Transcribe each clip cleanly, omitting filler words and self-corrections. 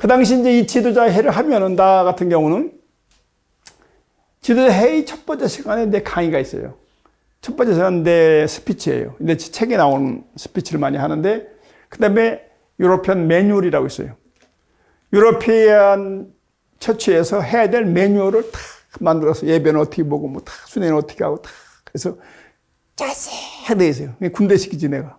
당시 이제 이 지도자 회의를 하면은, 나 같은 경우는 지도자 회의 첫 번째 시간에 내 강의가 있어요. 첫 번째 시간은 내 스피치예요. 내 책에 나오는 스피치를 많이 하는데, 그 다음에 유로피안 매뉴얼이라고 있어요. 유로피안 처치에서 해야 될 매뉴얼을 다 만들어서 예배는 어떻게 보고, 뭐 다 순회는 어떻게 하고, 다. 그래서 자세하게 돼 있어요. 군대식이지, 내가.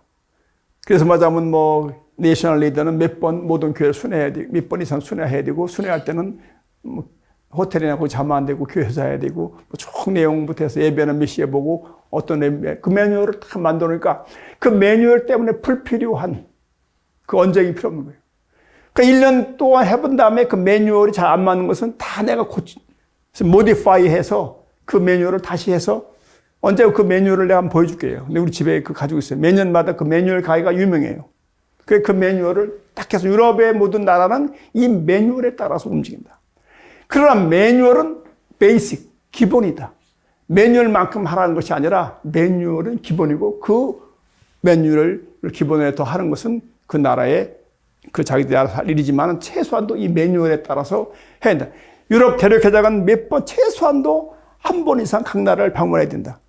그래서 말하자면 뭐, 내셔널 리더는 몇 번 모든 교회를 순회해야 되고, 몇 번 이상 순회해야 되고, 순회할 때는 뭐 호텔이나 거기 자면 안 되고, 교회에서 자야 되고, 총 내용부터 해서 예배는 몇 시에 보고, 어떤 그 매뉴얼을 다 만들어놓으니까 그 매뉴얼 때문에 불필요한 그 언쟁이 필요 없는 거예요. 그러니까 1년 동안 해본 다음에 그 매뉴얼이 잘 안 맞는 것은 다 내가 모디파이 해서 그 매뉴얼을 다시 해서 언제 그 매뉴얼을 내가 한번 보여줄게요. 근데 우리 집에 그 가지고 있어요. 매년마다 그 매뉴얼 가기가 유명해요. 그 매뉴얼을 딱 해서 유럽의 모든 나라는 이 매뉴얼에 따라서 움직인다. 그러나 매뉴얼은 베이직, 기본이다. 매뉴얼만큼 하라는 것이 아니라 매뉴얼은 기본이고 그 매뉴얼을 기본에 더 하는 것은 그 나라의 그 자기들 알아서 할 일이지만 최소한도 이 매뉴얼에 따라서 해야 된다. 유럽 대륙회장은 몇 번 최소한도 한 번 이상 각 나라를 방문해야 된다.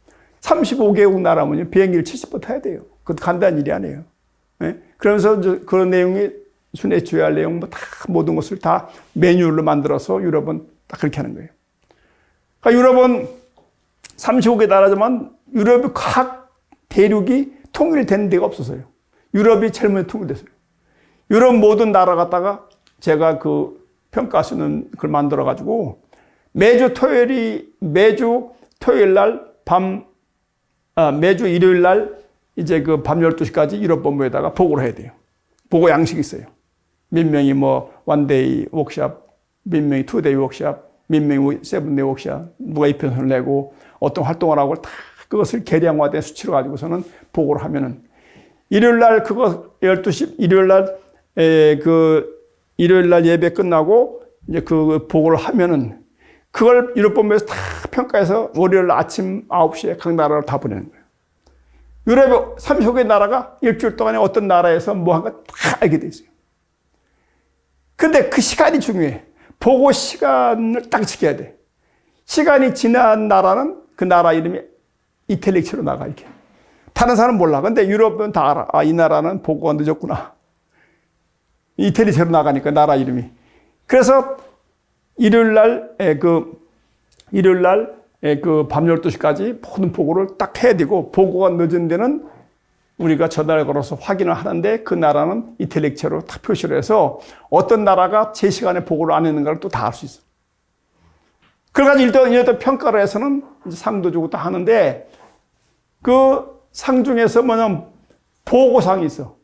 35개국 나라면 비행기를 70번 타야 돼요. 그것도 간단한 일이 아니에요. 네? 그러면서 그런 내용이 순회 주의할 내용 뭐 다 모든 것을 다 매뉴얼로 만들어서 유럽은 딱 그렇게 하는 거예요. 그러니까 유럽은 35개 나라지만 유럽의 각 대륙이 통일된 데가 없었어요. 유럽이 제일 먼저 통일됐어요. 유럽 모든 나라 갖다가 제가 그 평가 쓰는 걸 만들어가지고 매주 토요일 날 매주 일요일 날 이제 그 밤 12시까지 유럽 본부에다가 보고를 해야 돼요. 보고 양식이 있어요. 몇 명이 뭐 원데이 워크샵, 몇 명이 투데이 워크샵, 몇 명이 세븐데이 워크샵, 누가 이편을 내고 어떤 활동을 하고 다 그것을 계량화된 수치로 가지고서는 보고를 하면은 일요일 날 그거 12시 일요일 날 일요일 날 예배 끝나고 이제 그 보고를 하면은 그걸 유럽 본부에서 다 평가해서 월요일 아침 9시에 각 나라로 다 보내는 거예요. 유럽의 30개 나라가 일주일 동안에 어떤 나라에서 뭐 한 거 다 알게 돼 있어요. 근데 그 시간이 중요해. 보고 시간을 딱 지켜야 돼. 시간이 지난 나라는 그 나라 이름이 이탈릭체로 나가, 이렇게. 다른 사람은 몰라. 근데 유럽은 다 알아. 아, 이 나라는 보고가 늦었구나. 이탈릭체로 나가니까, 나라 이름이. 그래서 일요일 날 밤 12시까지 모든 보고를 딱 해야 되고, 보고가 늦은 데는 우리가 전화를 걸어서 확인을 하는데 그 나라는 이탈릭체로 딱 표시를 해서 어떤 나라가 제 시간에 보고를 안 했는가를 또 다 알 수 있어. 그래가지고 일단 평가를 해서는 이제 상도 주고 다 하는데 그 상 중에서 뭐냐면 보고상이 있어.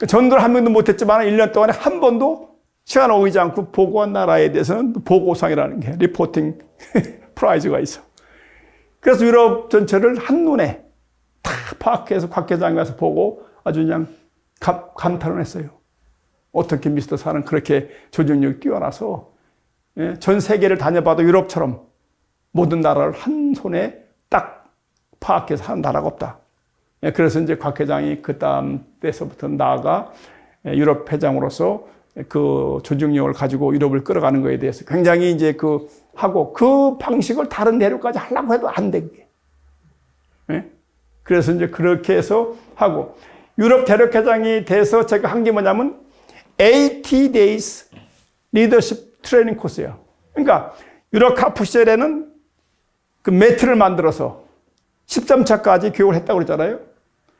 전도를 한 명도 못했지만 1년 동안에 한 번도 시간 오이지 않고 보고한 나라에 대해서는 보고상이라는 게 리포팅 프라이즈가 있어. 그래서 유럽 전체를 한눈에 다 파악해서 곽 회장이 가서 보고 아주 그냥 감탄을 했어요. 어떻게 미스터 사는 그렇게 조직력이 뛰어나서 전 세계를 다녀봐도 유럽처럼 모든 나라를 한 손에 딱 파악해서 하는 나라가 없다. 그래서 이제 곽 회장이 그 다음 때서부터 나아가 유럽 회장으로서 그 조직력을 가지고 유럽을 끌어가는 것에 대해서 굉장히 이제 하고 그 방식을 다른 대륙까지 하려고 해도 안 돼, 그게. 그래서 이제 그렇게 해서 하고 유럽 대륙회장이 돼서 제가 한 게 뭐냐면 80 days 리더십 트레이닝 코스예요. 그러니까 유럽 카프 시절에는 그 매트를 만들어서 13차까지 교육을 했다고 그랬잖아요.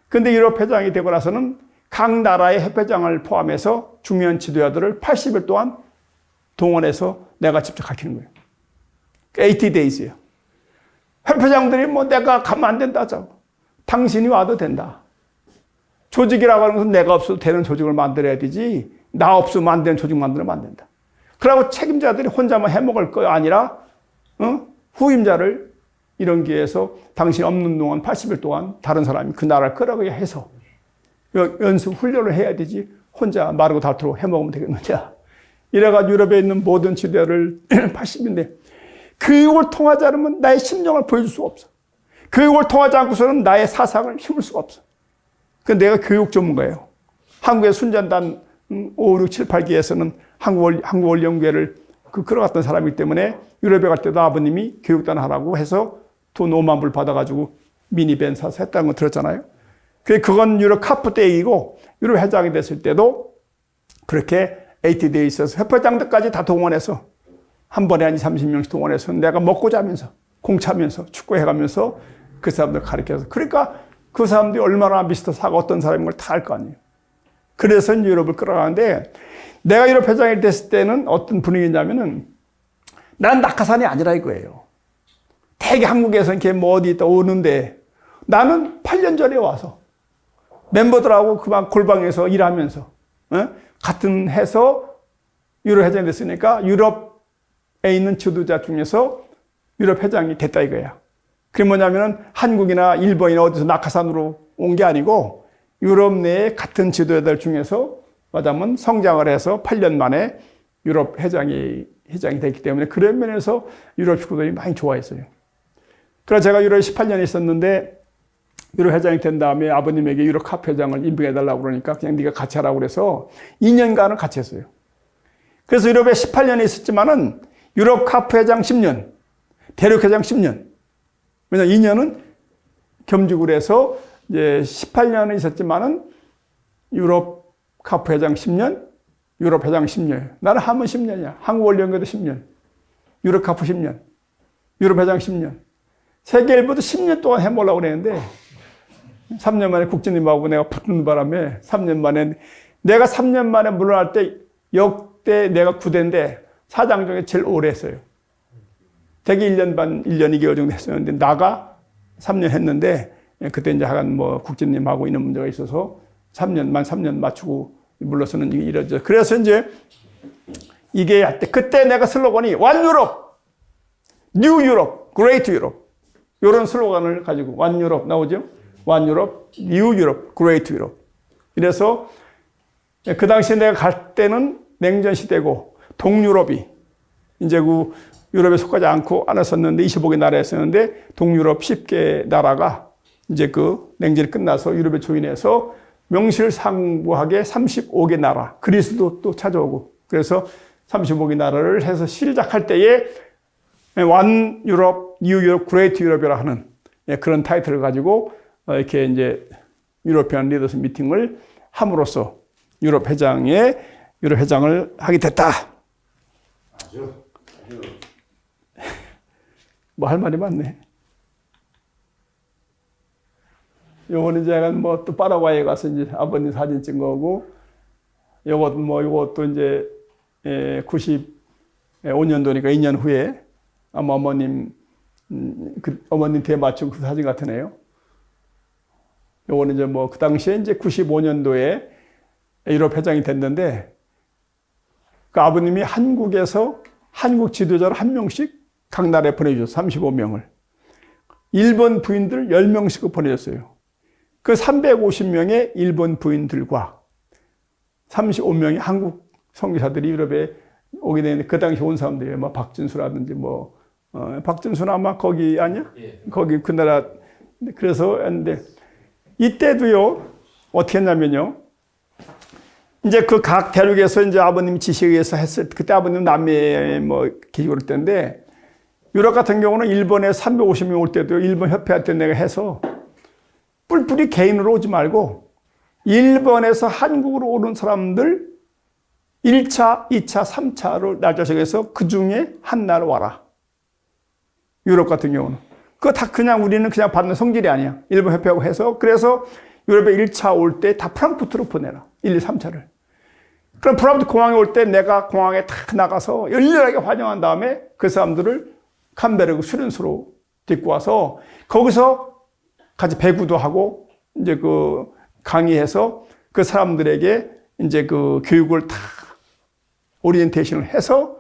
근데 유럽 회장이 되고 나서는 각 나라의 협회장을 포함해서 중요한 지도자들을 80일 동안 동원해서 내가 직접 가르치는 거예요. 80 days예요. 협회장들이 뭐 내가 가면 안 된다 하자고. 당신이 와도 된다. 조직이라고 하는 것은 내가 없어도 되는 조직을 만들어야 되지 나 없으면 안 되는 조직 만들면 안 된다. 그러고 책임자들이 혼자만 해먹을 거 아니라 후임자를 이런 기회에서 당신이 없는 동안 80일 동안 다른 사람이 그 나라를 끌어가게 해서 연습 훈련을 해야 되지 혼자 마르고 닳도록 해먹으면 되겠느냐. 이래가지고 유럽에 있는 모든 지도자를 80인데 교육을 통하지 않으면 나의 심정을 보여줄 수가 없어. 교육을 통하지 않고서는 나의 사상을 힘을 수가 없어. 그 내가 교육 전문가예요. 한국의 순전단 5, 6, 7, 8기에서는 한국어 연구회를 끌어갔던 사람이기 때문에 유럽에 갈 때도 아버님이 교육단 하라고 해서 돈 5만 불 받아가지고 미니밴 사서 했다는 거 들었잖아요. 그건 유럽 카프 때 얘기고, 유럽 회장이 됐을 때도 그렇게 ATD에 있어서 협회장들까지 다 동원해서 한 번에 한 20, 30명씩 동원해서 내가 먹고 자면서 공차면서 축구해가면서 그 사람들 가르쳐서, 그러니까 그 사람들이 얼마나 미스터 사가 어떤 사람인 걸 다 알 거 아니에요. 그래서 이제 유럽을 끌어가는데, 내가 유럽 회장이 됐을 때는 어떤 분위기냐면은 난 낙하산이 아니라 이거예요. 되게 한국에서 이렇게 뭐 어디 있다 오는데, 나는 8년 전에 와서 멤버들하고 그만 골방에서 일하면서 같은 해서 유럽 회장이 됐으니까 유럽에 있는 지도자 중에서 유럽 회장이 됐다 이거야. 그게 뭐냐면은 한국이나 일본이나 어디서 낙하산으로 온 게 아니고 유럽 내에 같은 지도자들 중에서 말하자면 성장을 해서 8년 만에 유럽 회장이 됐기 때문에 그런 면에서 유럽 식구들이 많이 좋아했어요. 그래서 제가 유럽에 18년 있었는데 유럽 회장이 된 다음에 아버님에게 유럽 카프 회장을 임명해달라고 그러니까 그냥 네가 같이 하라고 그래서 2년간을 같이 했어요. 그래서 유럽에 18년에 있었지만은 유럽 카프 회장 10년, 대륙 회장 10년. 왜냐면 2년은 겸직을 해서 이제 18년은 있었지만은 유럽 카프 회장 10년, 유럽 회장 10년. 나는 하면 10년이야. 한국 원료연구도 10년. 유럽 카프 10년. 유럽 회장 10년. 세계일보도 10년 동안 해보려고 그랬는데 3년 만에 국장님하고 내가 붙는 바람에 3년 만에 내가 3년 만에 물러날 때 역대 내가 9대인데 사장 중에 제일 오래 했어요. 되게 1년 반, 1년 2개월 정도 했었는데 나가 3년 했는데 그때 이제 하간 뭐 국장님하고 있는 문제가 있어서 3년 맞추고 물러서는 일이 이러죠. 그래서 이제 이게 할 때 그때 내가 슬로건이 One Europe, New Europe, Great Europe 이런 슬로건을 가지고 One Europe 나오죠. One Europe, New Europe, Great Europe. 이래서 그 당시에 내가 갈 때는 냉전 시대고 동유럽이 이제 그 유럽에 속하지 않고 안 했었는데 25개 나라였었는데 동유럽 10개 나라가 이제 그 냉전이 끝나서 유럽에 조인해서 명실상부하게 35개 나라, 그리스도 또 찾아오고 그래서 35개 나라를 해서 시작할 때에 One Europe, New Europe, Great Europe이라 하는 그런 타이틀을 가지고 이렇게 이제 유로피안 리더스 미팅을 함으로써 유럽 회장을 하게 됐다. 뭐 할 말이 많네. 요거는 제가 뭐 또 파라과이에 가서 이제 아버님 사진 찍은 거고, 요것도 이제 95년도니까 2년 후에 아마 어머님 뒤에 맞춘 그 사진 같으네요. 요거는 이제 뭐 그 당시에 이제 95년도에 유럽 회장이 됐는데 그 아버님이 한국에서 한국 지도자를 한 명씩 각 나라에 보내주셨어요. 35명을. 일본 부인들 10명씩 보내줬어요. 그 350명의 일본 부인들과 35명의 한국 선교사들이 유럽에 오게 되는데 그 당시 온 사람들이에요. 뭐 박진수라든지 박진수는 아마 거기 아니야? 예. 거기 그 나라. 그래서 했는데 이때도요 어떻게 했냐면요. 이제 그 각 대륙에서 이제 아버님 지시에 의해서 했을 때 그때 아버님 남미에 계시고 그럴 때인데 유럽 같은 경우는 일본에 350명 올 때도 일본 협회한테 내가 해서 뿔뿔이 개인으로 오지 말고 일본에서 한국으로 오는 사람들 1차, 2차, 3차로 날짜 정해서 그 중에 한 날 와라. 유럽 같은 경우는. 그거 다 그냥 우리는 그냥 받는 성질이 아니야. 일본 협회하고 해서. 그래서 유럽에 1차 올 때 다 프랑크푸르트로 보내라. 1, 2, 3차를. 그럼 프랑크푸르트 공항에 올 때 내가 공항에 탁 나가서 열렬하게 환영한 다음에 그 사람들을 캄베르그 수련소로 데리고 와서 거기서 같이 배구도 하고 이제 그 강의해서 그 사람들에게 이제 그 교육을 다 오리엔테이션을 해서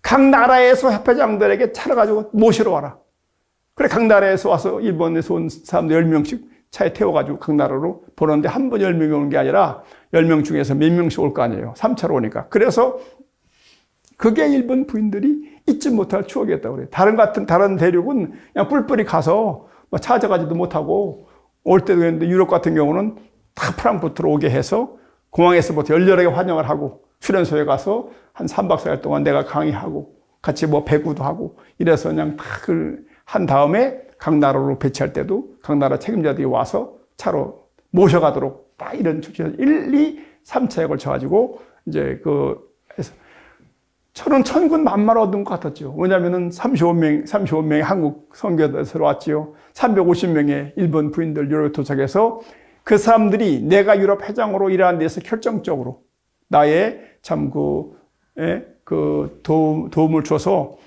각 나라에서 협회장들에게 차를 가지고 모시러 와라. 그래 각 나라에서 와서 일본에서 온 사람들 10명씩 차에 태워가지고 각 나라로 보는데 한 번 10명이 오는 게 아니라 10명 중에서 몇 명씩 올 거 아니에요. 3차로 오니까. 그래서 그게 일본 부인들이 잊지 못할 추억이었다고 그래요. 다른 대륙은 그냥 뿔뿔이 가서 찾아가지도 못하고 올 때도 그랬는데 유럽 같은 경우는 다 프랑크푸르트로 오게 해서 공항에서부터 열렬하게 환영을 하고 수련소에 가서 한 3박 4일 동안 내가 강의하고 같이 뭐 배구도 하고 이래서 그냥 다 한 다음에 각 나라로 배치할 때도 각 나라 책임자들이 와서 차로 모셔가도록 딱 이런 조치를 1, 2, 3차에 걸쳐가지고 이제 해서 저는 천군 만마를 얻은 것 같았죠. 왜냐면은 35명의 한국 선교사로 왔지요. 350명의 일본 부인들 유럽에 도착해서 그 사람들이 내가 유럽 회장으로 일하는 데서 결정적으로 나의 참 도움을 줘서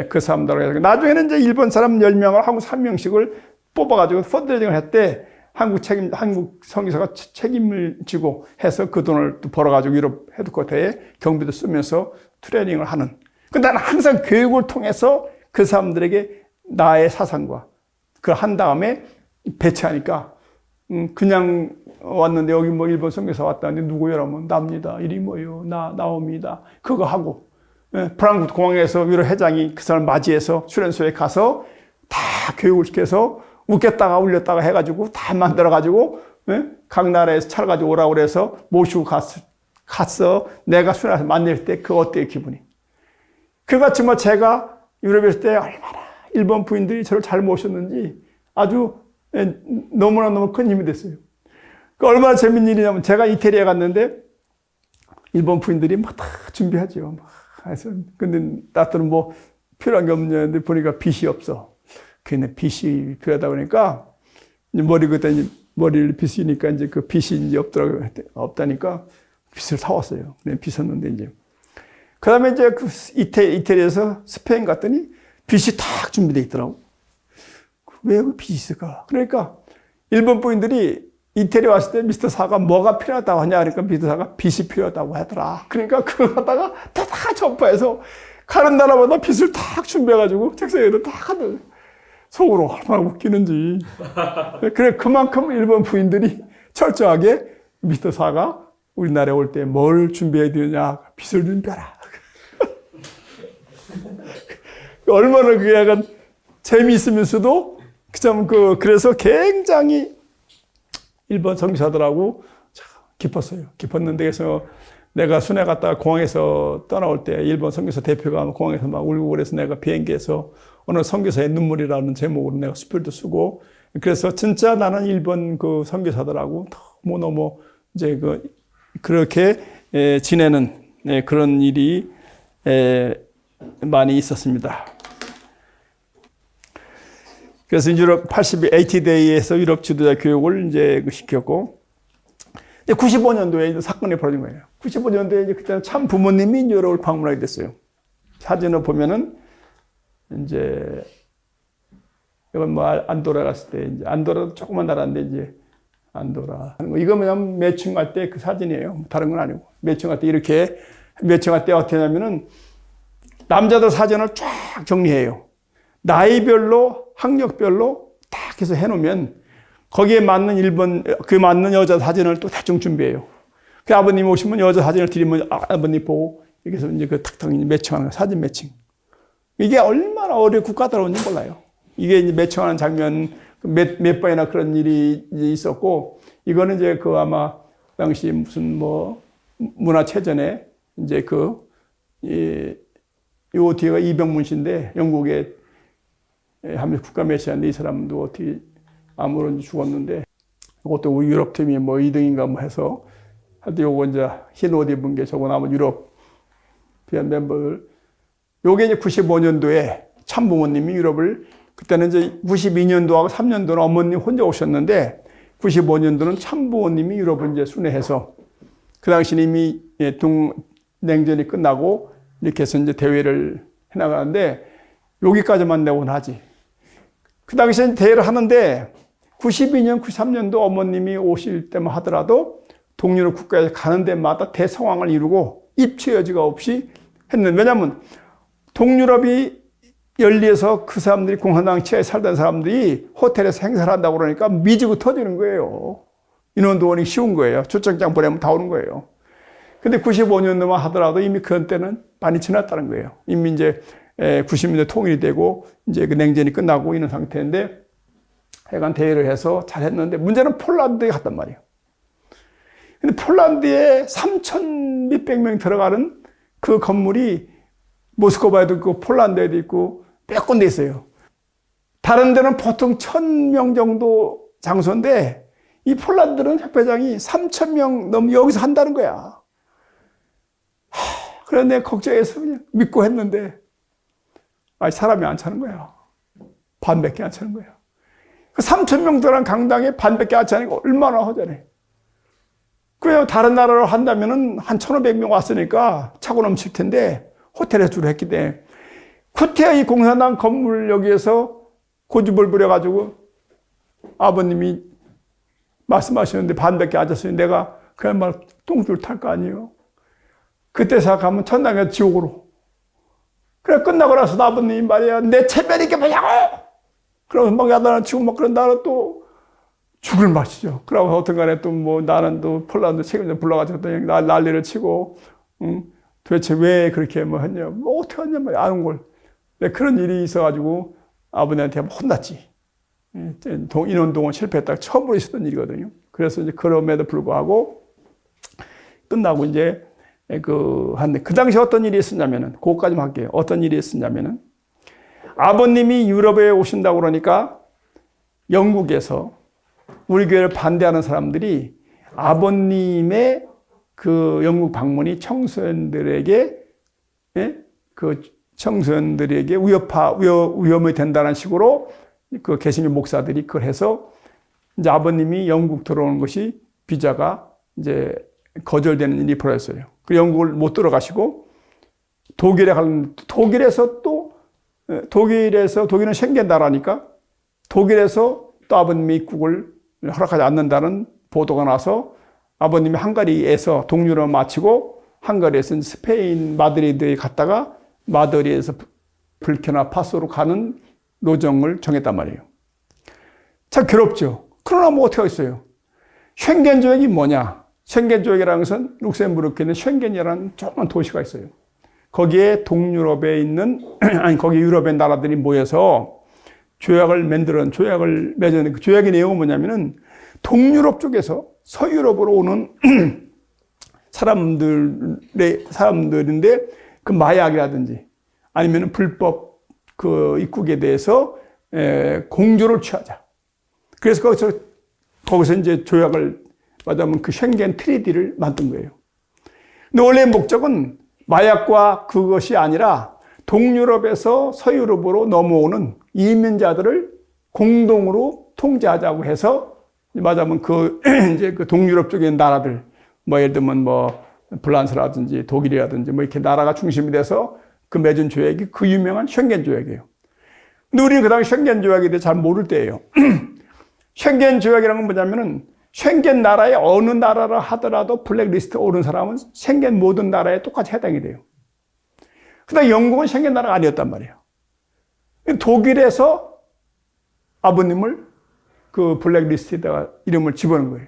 그 사람들 나중에는 이제 일본 사람 10명을 한국 3명씩을 뽑아가지고 펀드레이징을 했대. 한국 선교사가 책임을 지고 해서 그 돈을 또 벌어가지고 유럽 헤드쿼터에 경비도 쓰면서 트레이닝을 하는. 근데 나는 항상 교육을 통해서 그 사람들에게 나의 사상과 그걸 한 다음에 배치하니까 그냥 왔는데 여기 뭐 일본 선교사 왔다는데 누구요라면 납니다. 이리 뭐요? 나옵니다. 그거 하고 프랑크푸르트 공항에서 유럽 회장이 그 사람 맞이해서 수련소에 가서 다 교육을 시켜서 웃겼다가 울렸다가 해가지고 다 만들어가지고 각 나라에서 차를 가지고 오라고 그래서 모시고 갔어. 내가 수련해서 만날 때 그 어때요 기분이? 그같이 뭐 제가 유럽에 있을 때 얼마나 일본 부인들이 저를 잘 모셨는지 아주 너무나 큰 힘이 됐어요. 얼마나 재밌는 일이냐면 제가 이태리에 갔는데 일본 부인들이 막 다 준비하죠. 그래서 근데 나한테는 뭐 필요한 게 없는데 보니까 빗이 없어. 근데 빗이 필요하다 보니까 머리를 빗으니까 이제 그 빗이 이제 없다니까 빗을 사왔어요. 빗었는데 이제 그다음에 이제 그 이태리에서 스페인 갔더니 빗이 탁 준비되어 있더라고. 왜 그 빗이 있을까? 그러니까 일본 부인들이 이태리 왔을 때 미스터 사가 뭐가 필요하다고 하냐 그러니까 미스터 사가 빗이 필요하다고 하더라. 그러니까 그걸 갖다가 다 전파해서 가는 나라마다 빗을 탁 준비해가지고 책상에다 탁 하는 속으로 얼마나 웃기는지. 그래 그만큼 일본 부인들이 철저하게 미스터 사가 우리나라에 올 때 뭘 준비해야 되느냐 빗을 준비하라. 얼마나 그게 약간 재미있으면서도 그래서 굉장히 일본 선교사들하고 깊었어요. 깊었는데 그래서 내가 순회 갔다가 공항에서 떠나올 때 일본 선교사 대표가 공항에서 막 울고 그래서 내가 비행기에서 어느 선교사의 눈물이라는 제목으로 내가 수필도 쓰고 그래서 진짜 나는 일본 그 선교사들하고 너무 이제 그렇게 지내는 그런 일이 많이 있었습니다. 그래서 유럽 80데이에서 유럽 지도자 교육을 이제 시켰고, 95년도에 사건이 벌어진 거예요. 95년도에 그때는 참 부모님이 유럽을 방문하게 됐어요. 사진을 보면은 이제 이건 뭐 안도라 갔을 때 이제 안도라도 조그만 나라인데 이제 안도라 하는 거. 이거 그냥 매칭할 때 그 사진이에요. 다른 건 아니고 매칭할 때 이렇게 매칭할 때 어떻게 하냐면은 남자들 사진을 쫙 정리해요. 나이별로 학력별로 딱 해서 해놓으면 거기에 맞는 맞는 여자 사진을 또 대충 준비해요. 그 아버님 오시면 여자 사진을 드리면 아버님 보고 이렇게 해서 이제 그 탁탁 매칭하는 거, 사진 매칭. 이게 얼마나 어렵고 까다로운지 몰라요. 이게 이제 매칭하는 장면 몇 번이나 그런 일이 있었고, 이거는 이제 아마 당시 무슨 문화체전에 이제 요 뒤가 이병문 씨인데 영국의 하면 국가 매치하는데 이 사람도 어떻게 아무런 죽었는데 이것도 우리 유럽 팀이 2등인가 해서 하여튼 요거 이제 흰 옷 입은 게 저거 아마 유럽 비한 멤버들. 요게 이제 95년도에 참부모님이 유럽을 그때는 이제 92년도하고 3년도는 어머님 혼자 오셨는데 95년도는 참부모님이 유럽을 이제 순회해서 그 당시는 이미 냉전이 끝나고 이렇게 해서 이제 대회를 해나가는데 여기까지만 내고는 하지. 그 당시엔 대회를 하는데 92년, 93년도 어머님이 오실 때만 하더라도 동유럽 국가에 가는 데마다 대성황을 이루고 입체 여지가 없이 했는데, 왜냐하면 동유럽이 열리해서 그 사람들이 공산당 치하에 살던 사람들이 호텔에서 행사를 한다고 그러니까 미지고 터지는 거예요. 인원도 오기 쉬운 거예요. 초청장 보내면 다 오는 거예요. 근데 95년도만 하더라도 이미 그때는 많이 지났다는 거예요. 이미 이제 90년대 통일이 되고 이제 그 냉전이 끝나고 있는 상태인데 하여간 대회를 해서 잘했는데 문제는 폴란드에 갔단 말이에요. 근데 폴란드에 3천 몇백 명 들어가는 그 건물이 모스크바에도 있고 폴란드에도 있고 몇 군데 있어요. 다른 데는 보통 1,000명 정도 장소인데 이 폴란드는 협회장이 3,000명 넘 여기서 한다는 거야. 그래서 내가 걱정해서 그냥 믿고 했는데 사람이 안 차는 거야. 반밖에 안 차는 거야. 그 3,000명 들어간 강당에 반밖에 안 차니까 얼마나 허전해. 그래요. 다른 나라로 한다면은 한 1,500명 왔으니까 차고 넘칠 텐데 호텔에서 주로 했기 때문에 쿠테아 이 공산당 건물 여기에서 고집을 부려가지고 아버님이 말씀하시는데 반밖에 앉았으니 내가 그야말로 똥줄 탈 거 아니에요. 그때 생각하면 천당에서 지옥으로. 그래 끝나고 나서 아버님이 말이야 내 체면이 이게 뭐냐고. 그러면서 막 야단을 치고 막 그런 나는 또 죽을 맛이죠. 그러고 어떤 간에 또 뭐 나는 또 폴란드 책임자 불러가지고 또 난리를 치고, 도대체 왜 그렇게 뭐 했냐, 뭐 어떻게 했냐, 뭐 아는 걸. 그런 일이 있어가지고 아버님한테 혼났지. 인원동원 실패했다가 처음으로 있었던 일이거든요. 그래서 이제 그럼에도 불구하고 끝나고 이제 그 당시에 어떤 일이 있었냐면은, 그거까지만 할게요. 어떤 일이 있었냐면은, 아버님이 유럽에 오신다고 그러니까 영국에서 우리 교회를 반대하는 사람들이 아버님의 그 영국 방문이 청소년들에게, 그 청소년들에게 위험이 된다는 식으로 그 개신교 목사들이 그걸 해서 이제 아버님이 영국 들어오는 것이 비자가 이제 거절되는 일이 벌어졌어요. 그 영국을 못 들어가시고 독일에서 독일은 쉥겐 나라니까 독일에서 또 아버님의 입국을 허락하지 않는다는 보도가 나서 아버님이 헝가리에서 동유럽 마치고 헝가리에서 스페인 마드리드에 갔다가 마드리드에서 불케나 파소로 가는 로정을 정했단 말이에요. 참 괴롭죠. 그러나 뭐 어떻게 하겠어요. 쉥겐 조약이 뭐냐? 쉥겐 조약이라는 것은 룩셈부르크에 있는 쉥겐이라는 조그만 도시가 있어요. 거기에 동유럽에 있는 거기 유럽의 나라들이 모여서 조약을 맺은 그 조약의 내용은 뭐냐면은 동유럽 쪽에서 서유럽으로 오는 사람들인데 그 마약이라든지 아니면 불법 그 입국에 대해서 공조를 취하자. 그래서 거기서 이제 조약을 말하자면 그 쉥겐 트리티를 만든 거예요. 근데 원래 목적은 마약과 그것이 아니라 동유럽에서 서유럽으로 넘어오는 이민자들을 공동으로 통제하자고 해서 말하자면 이제 그 동유럽 쪽에 있는 나라들, 뭐 예를 들면 뭐 프랑스라든지 독일이라든지 뭐 이렇게 나라가 중심이 돼서 그 맺은 조약이 그 유명한 쉥겐 조약이에요. 근데 우리는 그 당시 쉥겐 조약에 대해 잘 모를 때예요. 쉥겐 조약이라는 건 뭐냐면은 쉥겐 나라의 어느 나라라 하더라도 블랙리스트에 오른 사람은 쉥겐 모든 나라에 똑같이 해당이 돼요. 그다음 영국은 쉥겐 나라가 아니었단 말이에요. 독일에서 아버님을 그 블랙리스트에다가 이름을 집어넣은 거예요.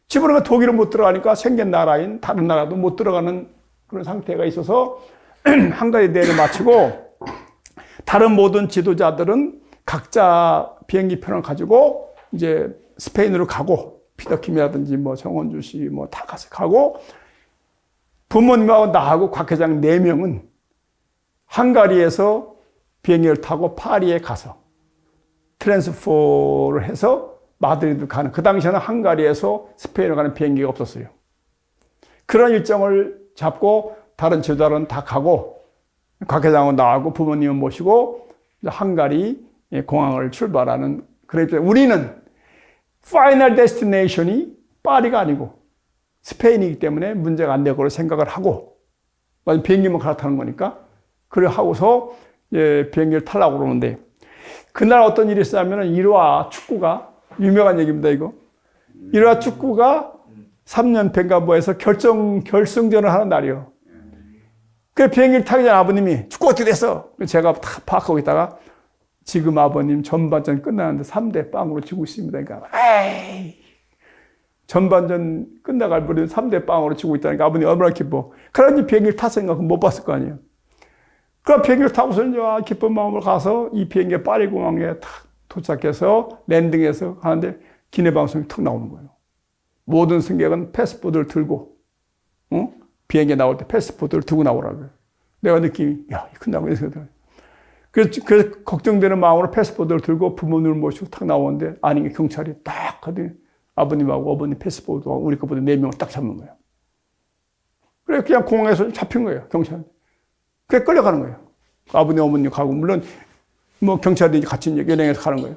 집어넣으면 독일은 못 들어가니까 쉥겐 나라인 다른 나라도 못 들어가는 그런 상태가 있어서 헝가리 대회를 마치고 다른 모든 지도자들은 각자 비행기표를 가지고 이제 스페인으로 가고 피터킴이라든지 뭐 정원주 씨 뭐 다 가고 부모님하고 나하고 곽 회장 4명은 헝가리에서 비행기를 타고 파리에 가서 트랜스포를 해서 마드리드 가는, 그 당시에는 헝가리에서 스페인으로 가는 비행기가 없었어요. 그런 일정을 잡고 다른 지도자는 다 가고 곽 회장은 나하고 부모님을 모시고 헝가리 공항을 출발하는 그런 입장. 우리는 파이널 데스티네이션이 파리가 아니고 스페인이기 때문에 문제가 안 될 거로 생각을 하고 비행기만 갈아타는 거니까 그래 하고서 비행기를 타려고 그러는데 그날 어떤 일이 있었냐면 일화 축구가 유명한 얘기입니다. 이거 일화 축구가 3년패인가 뭐해서 결승전을 하는 날이요. 그래 비행기를 타기 전에 아버님이 축구 어떻게 됐어? 제가 다 파악하고 있다가 지금 아버님 전반전 끝나는데 3대0으로 지고 있습니다. 그러니까 에이 전반전 끝나갈 무렵 3대0으로 지고 있다니까 아버님 얼마나 기뻐. 그러니 비행기를 탔으니까 못 봤을 거 아니에요. 그 비행기를 타고서 이제 기쁜 마음으로 가서 이 비행기 파리 공항에 탁 도착해서 랜딩해서 하는데 기내 방송이 탁 나오는 거예요. 모든 승객은 패스포드를 들고, 비행기에 나올 때 패스포드를 두고 나오라고요. 내가 느낌이, 야, 끝나고 이래서. 그래서 걱정되는 마음으로 패스포드를 들고 부모님을 모시고 탁 나오는데, 아니, 경찰이 딱 하더니 아버님하고 어머님 패스포드하고 우리 거보다 4명을 딱 잡는 거예요. 그래, 그냥 공항에서 잡힌 거예요, 경찰. 그래, 끌려가는 거예요. 아버님, 어머님 가고, 물론, 뭐, 경찰이 같이 연행해서 가는 거예요.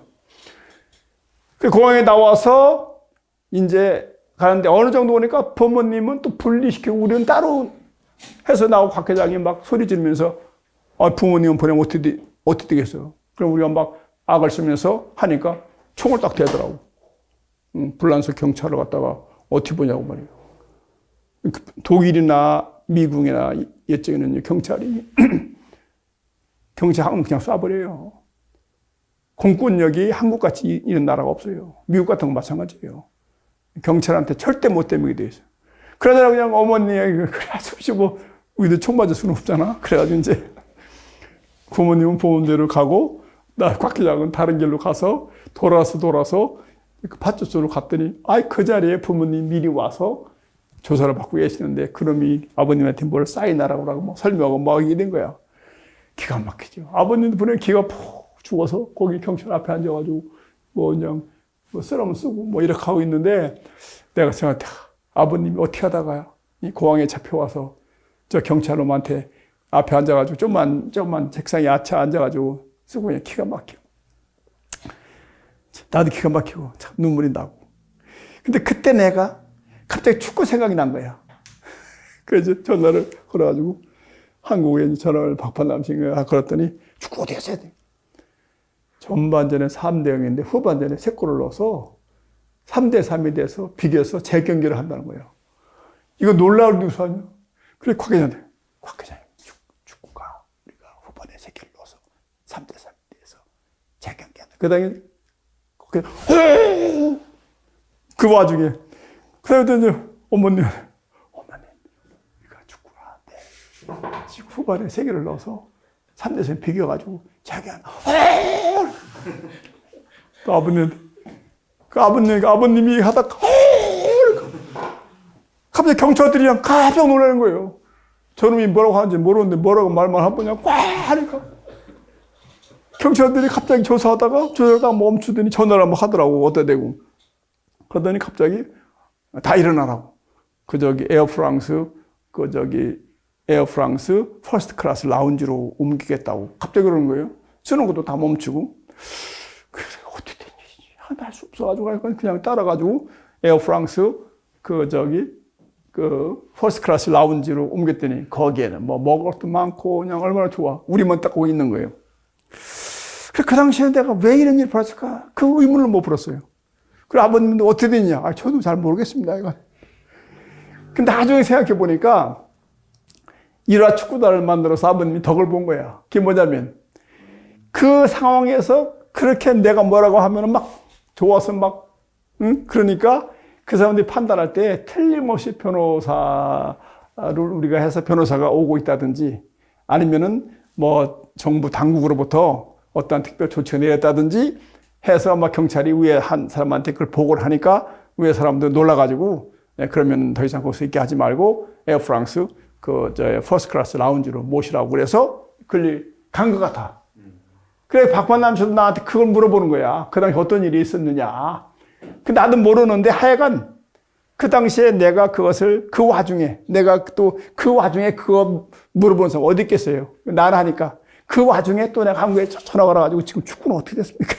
그 공항에 나와서, 이제 가는데, 어느 정도 오니까 부모님은 또 분리시키고, 우리는 따로 해서 나오고, 곽 회장이 막 소리 지르면서, 부모님은 보내면 어떻게 되겠어요? 그럼 우리가 막 악을 쓰면서 하니까 총을 딱 대더라고. 불란서 경찰을 갖다가 어떻게 보냐고 말이에요. 독일이나 미국이나 이쪽에는 경찰이 경찰하면 그냥 쏴버려요. 공권력이 한국같이 이런 나라가 없어요. 미국 같은 건 마찬가지예요. 경찰한테 절대 못 대먹게 돼 있어요. 그러잖아 그냥 어머니가 그래 뭐 우리도 총 맞을 수는 없잖아. 그래가지고 이제 부모님은 부모님대로 가고 나 곽 기장은 다른 길로 가서 돌아서 그 파출소로 갔더니 그 자리에 부모님 미리 와서 조사를 받고 계시는데 그놈이 아버님한테 뭘 사인하라고 뭐 설명하고 막 이게 된 거야. 기가 막히죠. 아버님도 보내 기가 푹 죽어서 거기 경찰 앞에 앉아가지고 뭐 그냥 뭐 쓰라면 쓰고 뭐 이렇게 하고 있는데 내가 생각해 아버님이 어떻게 하다가 이 공항에 잡혀와서 저 경찰놈한테 앞에 앉아가지고 좀만 책상에 앉아가지고 쓰고 그냥 기가 막혀. 나도 기가 막히고 참 눈물이 나고. 근데 그때 내가 갑자기 축구 생각이 난 거야. 그래서 전화를 걸어가지고 한국에 전화를 박판남 씨가 걸었더니 축구 어디 갔어야 돼? 전반전에 3대 0인데 후반전에 3골을 넣어서 3대 3이 돼서 비겨서 재경기를 한다는 거예요. 이거 놀라울 뉴스 아니야? 그래 곽 기자님 축구가 우리가 후반에 3개를 넣어서 3대 3이 돼서 재경기 한다. 그 다음에 그 와중에 그랬더니 어머님 우리가 축구를 하는데 지금 후반에 3개를 넣어서 3대 3 비겨가지고 자기가 또 아버님이 하다가 갑자기 경찰들이 그냥 깜짝 놀라는 거예요. 저놈이 뭐라고 하는지 모르는데 뭐라고 말만 해보냐 꽉 하니까 경찰들이 갑자기 조사하다가 멈추더니 전화를 한번 하더라고 어디다 대고 그러더니 갑자기 다 일어나라고 에어프랑스 퍼스트 클래스 라운지로 옮기겠다고 갑자기 그러는 거예요. 쓰는 것도 다 멈추고 그래 어떻게 된 일이지 하나 할 수 없어가지고 그냥 따라가지고 에어프랑스 퍼스트 클래스 라운지로 옮겼더니 거기에는 뭐 먹을 것도 많고 그냥 얼마나 좋아 우리만 딱 거기 있는 거예요. 그 당시에 내가 왜 이런 일이 벌었을까 그 의문을 못 풀었어요. 그리고 아버님도 어떻게 됐냐 저도 잘 모르겠습니다 이건. 근데 나중에 생각해 보니까 일화 축구단을 만들어서 아버님이 덕을 본 거야. 그게 뭐냐면 그 상황에서 그렇게 내가 뭐라고 하면 막 좋아서 그러니까 그 사람들이 판단할 때 틀림없이 변호사를 우리가 해서 변호사가 오고 있다든지 아니면은 뭐 정부 당국으로부터 어떠한 특별 조치가 내렸다든지 해서 막 경찰이 위에 한 사람한테 그걸 보고를 하니까 위에 사람들 놀라가지고 그러면 더 이상 거기서 있게 하지 말고 에어프랑스 퍼스트 클래스 라운지로 모시라고 그래서 간 것 같아. 그래 박판남 씨도 나한테 그걸 물어보는 거야. 그 당시 어떤 일이 있었느냐. 나도 모르는데 하여간 그 당시에 내가 그것을 그 와중에 그거 물어보는 사람 어디 있겠어요. 나는 하니까 그 와중에 또 내가 한국에 전화가 와가지고 지금 축구는 어떻게 됐습니까?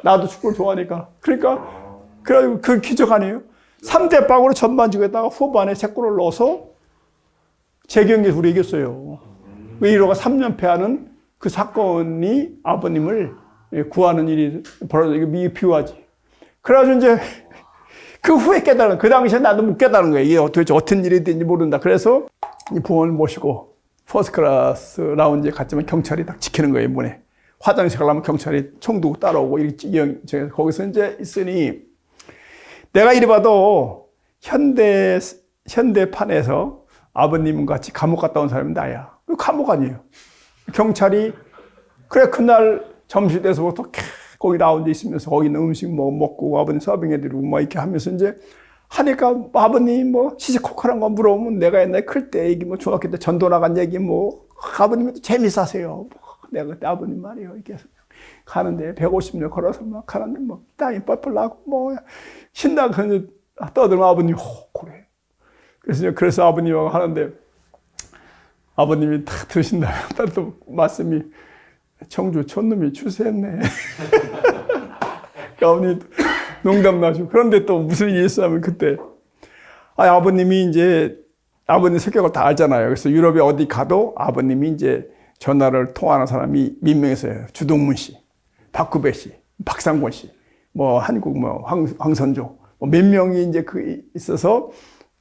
나도 축구를 좋아하니까. 그러니까 그래가지고 그 기적 아니에요? 3대 0으로 전반전에다가 후반에 3골을 넣어서 재경기에서 우리 이겼어요. 왜1호가 3연패하는 그 사건이 아버님을 구하는 일이 벌어져. 이게 비유하지. 그래가지고 이제 그 후에 깨달은, 그 당시에 나도 못 깨달은 거예요. 이게 도대체 어떤 일이 됐는지 모른다. 그래서 이 부모를 모시고 퍼스트 클래스 라운지에 갔지만 경찰이 딱 지키는 거예요, 문에. 화장실 가려면 경찰이 총 두고 따라오고, 거기서 이제 있으니, 내가 이리 봐도 현대판에서 아버님 같이 감옥 갔다 온 사람이 나야. 감옥 아니에요. 경찰이, 그래, 그날 점심 때서부터 거기 라운지 있으면서 거기 있는 음식 뭐 먹고 아버님 서빙해드리고 뭐 이렇게 하면서 이제 하니까 아버님 뭐 시시콜콜한 거 물어보면 내가 옛날에 클 때 얘기 뭐 중학교 때 전도 나간 얘기 뭐 아버님도 재밌으세요. 내가 그때 아버님 말이에요. 이렇게 해서 가는데 150년 걸어서 막 가는데 뭐 땀이 뻘뻘 나고 뭐 신나고 떠들면 아버님 그래. 그래서 아버님하고 하는데 아버님이 딱 들으신 다음에 또 말씀이 청주 촌놈이 출세했네. 아버님이 농담 나시고 그런데 또 무슨 일이 있었냐면 그때 아버님이 이제 아버님 성격을 다 알잖아요. 그래서 유럽에 어디 가도 아버님이 이제 전화를 통화하는 사람이 민명했어요. 주동문 씨, 박구배 씨, 박상권 씨, 뭐 한국 뭐 황선조 뭐 몇 명이 이제 그 있어서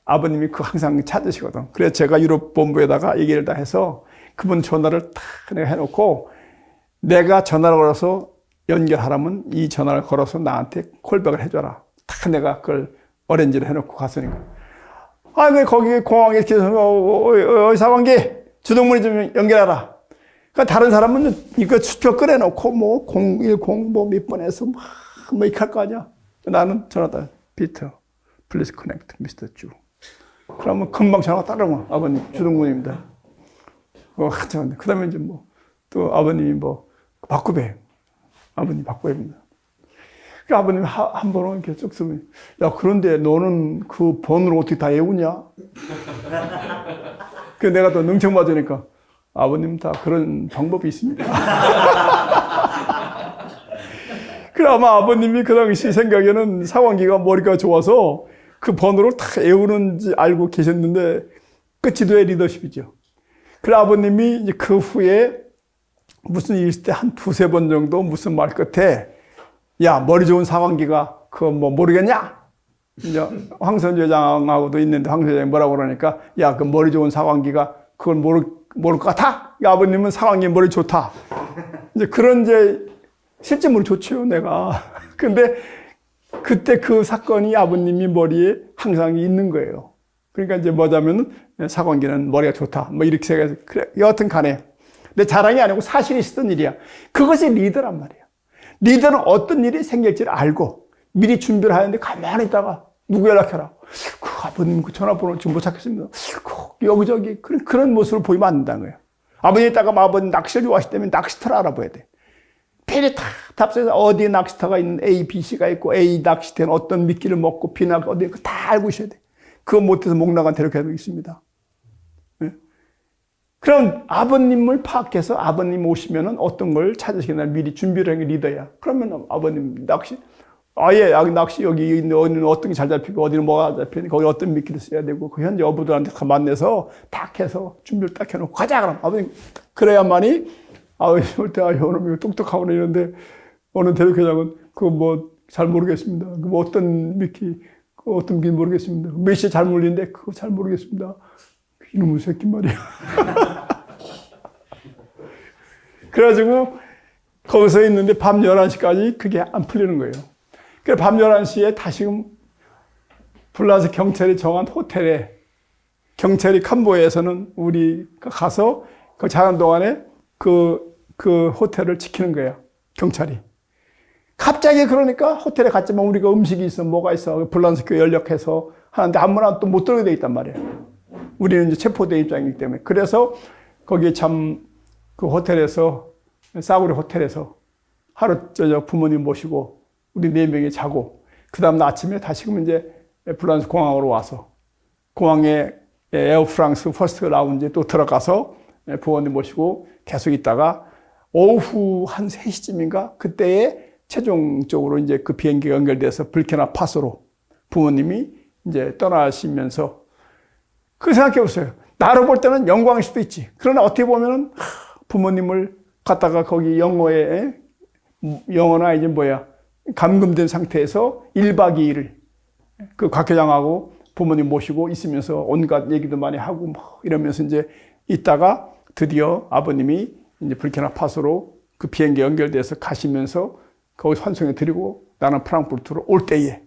아버님이 그 항상 찾으시거든. 그래서 제가 유럽 본부에다가 얘기를 다 해서 그분 전화를 탁 내가 해놓고 내가 전화를 걸어서 연결하라면 이 전화를 걸어서 나한테 콜백을 해줘라. 탁 내가 그걸 어렌지를 해놓고 갔으니까. 왜 거기 공항에 이렇게 사관계 주동문이 좀 연결하라. 그러니까 다른 사람은 이거 수표 꺼내놓고 뭐 010 뭐 몇 번에서 뭐 이렇게 할 거 아니야. 나는 전화다. 피터, please connect, Mr. Chu. 그러면 금방 전화 따르면 아버님 주동문입니다. 그 다음에 이제 뭐 또 아버님이 뭐 박구배. 아버님 박구배입니다. 그 아버님이 한 번은 이렇게 쭉 쓰면 야 그런데 너는 그 번호를 어떻게 다 외우냐? 그 내가 또 능청 맞으니까 아버님 다 그런 방법이 있습니다. 그래 아마 아버님이 그 당시 생각에는 상황기가 머리가 좋아서 그 번호를 다 외우는지 알고 계셨는데 끝이 돼야 리더십이죠. 그래 아버님이 이제 그 후에 무슨 일 있을 때 한 두세 번 정도 무슨 말 끝에 야 머리 좋은 상황기가 그거 뭐 모르겠냐? 이제 황선주 회장하고도 있는데 황 회장이 뭐라고 그러니까 야 그 머리 좋은 상황기가 그걸 모를 것 같아? 야, 아버님은 상황이 머리 좋다. 이제 그런 이제 실제 머리 좋죠 내가. 근데 그때 그 사건이 아버님이 머리에 항상 있는 거예요. 그러니까 이제 뭐냐면은 사관기는 머리가 좋다. 뭐 이렇게 생각해서 그래 여하튼 간에 내 자랑이 아니고 사실이 있었던 일이야. 그것이 리더란 말이야. 리더는 어떤 일이 생길지를 알고 미리 준비를 하는데 가만히 있다가 누구 연락해라. 그 아버님 그 전화번호 지금 못 찾겠습니다. 여기저기 그런 모습을 보이면 안 된다는 거예요. 아버님 있다가 아버님 낚시를 좋아하시다면 낚시터를 알아봐야 돼. 배를 탁 탑승해서 어디에 낚시터가 있는 A, B, C가 있고 A 낚시터는 어떤 미끼를 먹고 B 낚시 어디 다 알고 있어야 돼. 그거 못해서 목나간 데려가도 있습니다. 네? 그럼 아버님을 파악해서 아버님 오시면은 어떤 걸 찾으시겠나 미리 준비를 하는 게 리더야. 그러면 아버님 낚시 낚시 여기 있는 어디는 어떤 게 잘 잡히고 어디는 뭐가 잡히니 거기 어떤 미끼를 써야 되고 그 현재 어부들한테 다 만나서 딱 해서 준비를 딱 해놓고 가자 그럼 아버님 그래야만이 올 때 이놈이 똑똑하고 이러는데 어느 대륙회장은 그거 뭐 잘 모르겠습니다. 그 어떤 미끼 어떤 게 모르겠습니다. 몇 시에 잘 물리는데 그거 잘 모르겠습니다. 이놈의 새끼 말이야. 그래가지고 거기서 있는데 밤 11시까지 그게 안 풀리는 거예요. 그래서 밤 11시에 다시금 불러서 경찰이 정한 호텔에 경찰이 캄보디아에서는 우리가 가서 그 자는 동안에 그 호텔을 지키는 거예요. 경찰이. 갑자기 그러니까 호텔에 갔지만 우리가 음식이 있어 뭐가 있어 불란서교 연락해서 하는데 아무나 또 못 들어오게 돼 있단 말이에요. 우리는 이제 체포대 입장이기 때문에. 그래서 거기에 참 그 호텔에서 싸구려 호텔에서 하루 저녁 부모님 모시고 우리 4명이 자고 그 다음날 아침에 다시금 이제 불란서 공항으로 와서 공항에 에어프랑스 퍼스트 라운지에 또 들어가서 부모님 모시고 계속 있다가 오후 한 3시쯤인가 그때에 최종적으로 이제 그 비행기가 연결돼서 불케나파소로 부모님이 이제 떠나시면서 그 생각해 보세요. 나로 볼 때는 영광일 수도 있지. 그러나 어떻게 보면은 부모님을 갖다가 거기 영어나 이제 감금된 상태에서 1박 2일을 그 곽회장하고 부모님 모시고 있으면서 온갖 얘기도 많이 하고 뭐 이러면서 이제 있다가 드디어 아버님이 이제 불케나파소로 그 비행기 연결돼서 가시면서 거기 환송해 드리고 나는 프랑크푸르트로 올 때에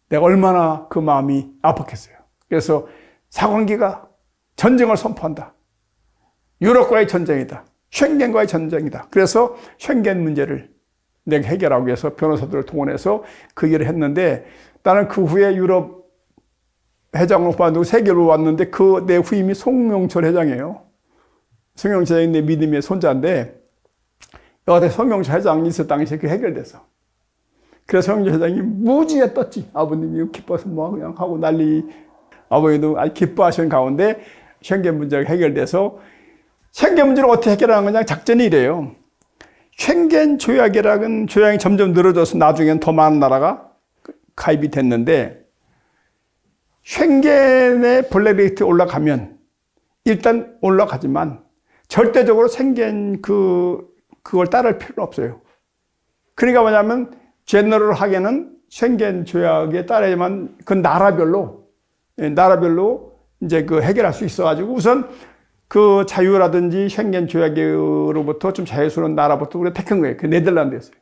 내가 얼마나 그 마음이 아팠겠어요. 그래서 사관기가 전쟁을 선포한다. 유럽과의 전쟁이다. 쉥겐과의 전쟁이다. 그래서 쉥겐 문제를 내가 해결하기 위해서 변호사들을 동원해서 그 일을 했는데 나는 그 후에 유럽 회장으로 받고 세계로 왔는데 그 내 후임이 송영철 회장이에요. 송영철 회장이 내 믿음의 손자인데 여하튼 송영철 회장이 있을 당시에 그 해결돼서 그래서 송영철 회장이 무지에 떴지. 아버님이 기뻐서 뭐 그냥 하고 난리. 아버님도 아주 기뻐하시는 가운데 쉔겐 문제가 해결돼서 쉔겐 문제를 어떻게 해결하는 거냐 작전이 이래요. 쉔겐 조약이라는 조약이 점점 늘어져서 나중엔 더 많은 나라가 가입이 됐는데 쉔겐의 블랙리스트 올라가면 일단 올라가지만 절대적으로 쉔겐 그걸 따를 필요는 없어요. 그러니까 뭐냐면 제너럴하게는 쉔겐 조약에 따라야만 그 나라별로 이제 그 해결할 수 있어가지고 우선 그 자유라든지 쉔겐 조약으로부터 좀 자유스러운 나라부터 우리가 택한 거예요. 그 네덜란드였어요.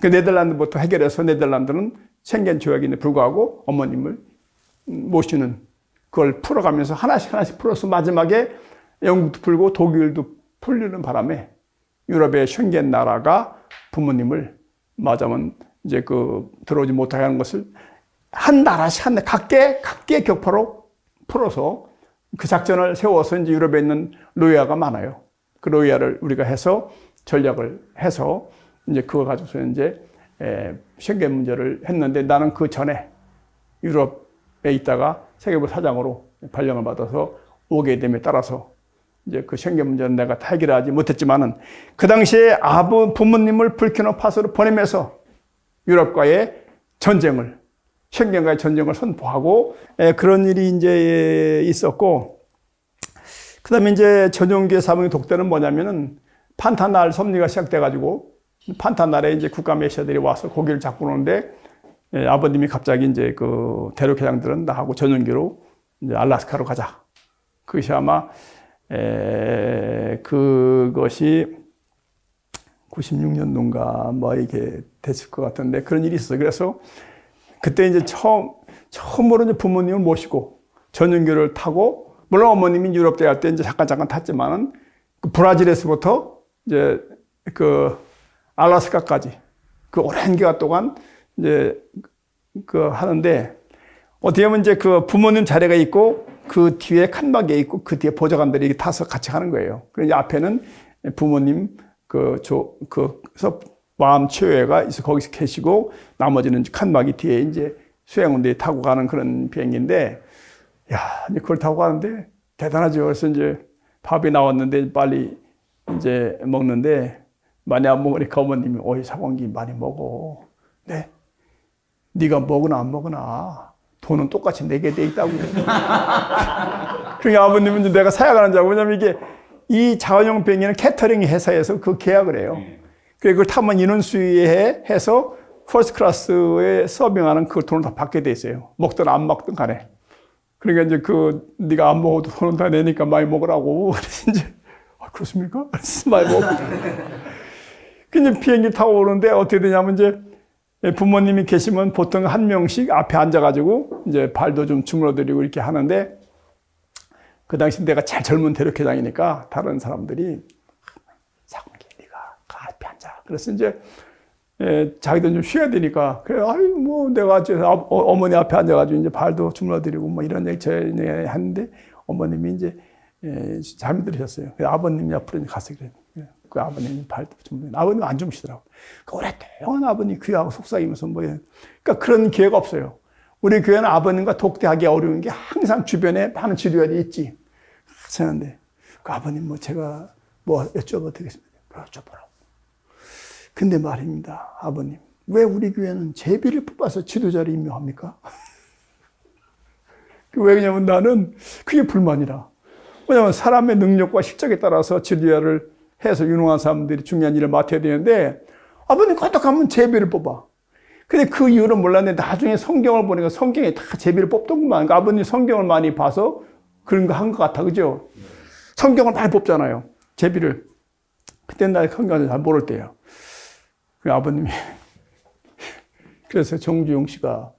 그 네덜란드부터 해결해서 네덜란드는 쉔겐 조약에 불구하고 어머님을 모시는 그걸 풀어가면서 하나씩 풀어서 마지막에 영국도 풀고 독일도 풀리는 바람에 유럽의 쉔겐 나라가 부모님을 맞으면 이제 그 들어오지 못하게 하는 것을 한 나라씩 각계 격파로 풀어서 그 작전을 세워서 이제 유럽에 있는 로이아가 많아요. 그 로이아를 우리가 해서 전략을 해서 이제 그거 가지고서 이제 쉔겐 문제를 했는데 나는 그 전에 유럽에 있다가 세계부 사장으로 발령을 받아서 오게 됨에 따라서 이제 그 쉔겐 문제는 내가 다 해결하지 못했지만은 그 당시에 부모님을 불키노파소로 보내면서 유럽과의 전쟁을 쉔겐과의 전쟁을 선포하고 그런 일이 이제 있었고 그다음에 이제 전용기의 사명의 독대는 뭐냐면은 판타날 섭리가 시작돼가지고 판타날에 이제 국가 메시아들이 와서 고기를 잡고 오는데 아버님이 갑자기 이제 그 대륙 회장들은 나하고 전용기로 이제 알라스카로 가자. 그것이 아마 그것이 96년도인가 뭐 이게 됐을 것 같은데 그런 일이 있었어요. 그래서 그때 이제 처음으로 이제 부모님을 모시고 전용기를 타고 물론 어머님이 유럽 대학 때 이제 잠깐 탔지만은 그 브라질에서부터 이제 그 알라스카까지 그 오랜 기간 동안 이제 그 하는데 어떻게 보면 이제 그 부모님 자리가 있고 그 뒤에 칸막이에 있고 그 뒤에 보좌관들이 타서 같이 하는 거예요. 그래서 앞에는 부모님 그래서 마음 최후가 있어 거기서 계시고 나머지는 칸막이 뒤에 이제 수행원들이 타고 가는 그런 비행기인데 야 이제 그걸 타고 가는데 대단하죠. 그래서 이제 밥이 나왔는데 빨리 이제 먹는데 많이 안 먹으니까 어머님이 오이 사공기 많이 먹어. 네. 네가 먹으나 안 먹으나 돈은 똑같이 내게 돼 있다고. 그러니까 아버님은 이제 내가 사약하는 줄 알고 왜냐면 이게 이 자원용 비행기는 캐터링 회사에서 그 계약을 해요. 그리고 그걸 타면 인원 수위에 해서 퍼스트 클래스에 서빙하는 그 돈을 다 받게 돼 있어요. 먹든 안 먹든 간에. 그러니까 이제 네가 안 먹어도 돈은 다 내니까 많이 먹으라고. 그래서 이제 그렇습니까? 그래서 많이 먹고. 근데 비행기 타고 오는데 어떻게 되냐면 이제 부모님이 계시면 보통 한 명씩 앞에 앉아가지고 이제 발도 좀 주물러드리고 이렇게 하는데 그 당시 내가 제일 젊은 대륙회장이니까 다른 사람들이 사공기 네가 앞에 앉아. 그래서 이제 자기도 좀 쉬어야 되니까 그래 아유 뭐 내가 어머니 앞에 앉아가지고 이제 발도 주물러드리고 뭐 이런 얘기 하는데 어머님이 이제 잠이 들으셨어요. 아버님이 앞으로 가서 그래. 그 아버님 발도 좀 아버님 안 주무시더라고. 그 오랫동안 아버님 귀하고 속삭이면서 뭐 그러니까 그런 기회가 없어요. 우리 교회는 아버님과 독대하기 어려운 게 항상 주변에 많은 지도자들이 있지. 하는데 그 아버님 뭐 제가 뭐 여쭤봐도 되겠습니다. 여쭤보라고. 근데 말입니다, 아버님 왜 우리 교회는 제비를 뽑아서 지도자를 임명합니까? 왜냐면 나는 그게 불만이라. 왜냐면 사람의 능력과 실적에 따라서 지도자를 해서 유능한 사람들이 중요한 일을 맡아야 되는데 아버님 거듭하면 제비를 뽑아. 근데 그 이유는 몰랐는데 나중에 성경을 보니까 성경에 다 제비를 뽑던구만. 그러니까 아버님 성경을 많이 봐서 그런 거 한 것 같아. 그죠? 성경을 많이 뽑잖아요. 제비를. 그때는 나 성경을 잘 모를 때예요. 그 아버님이 그래서 정주영 씨가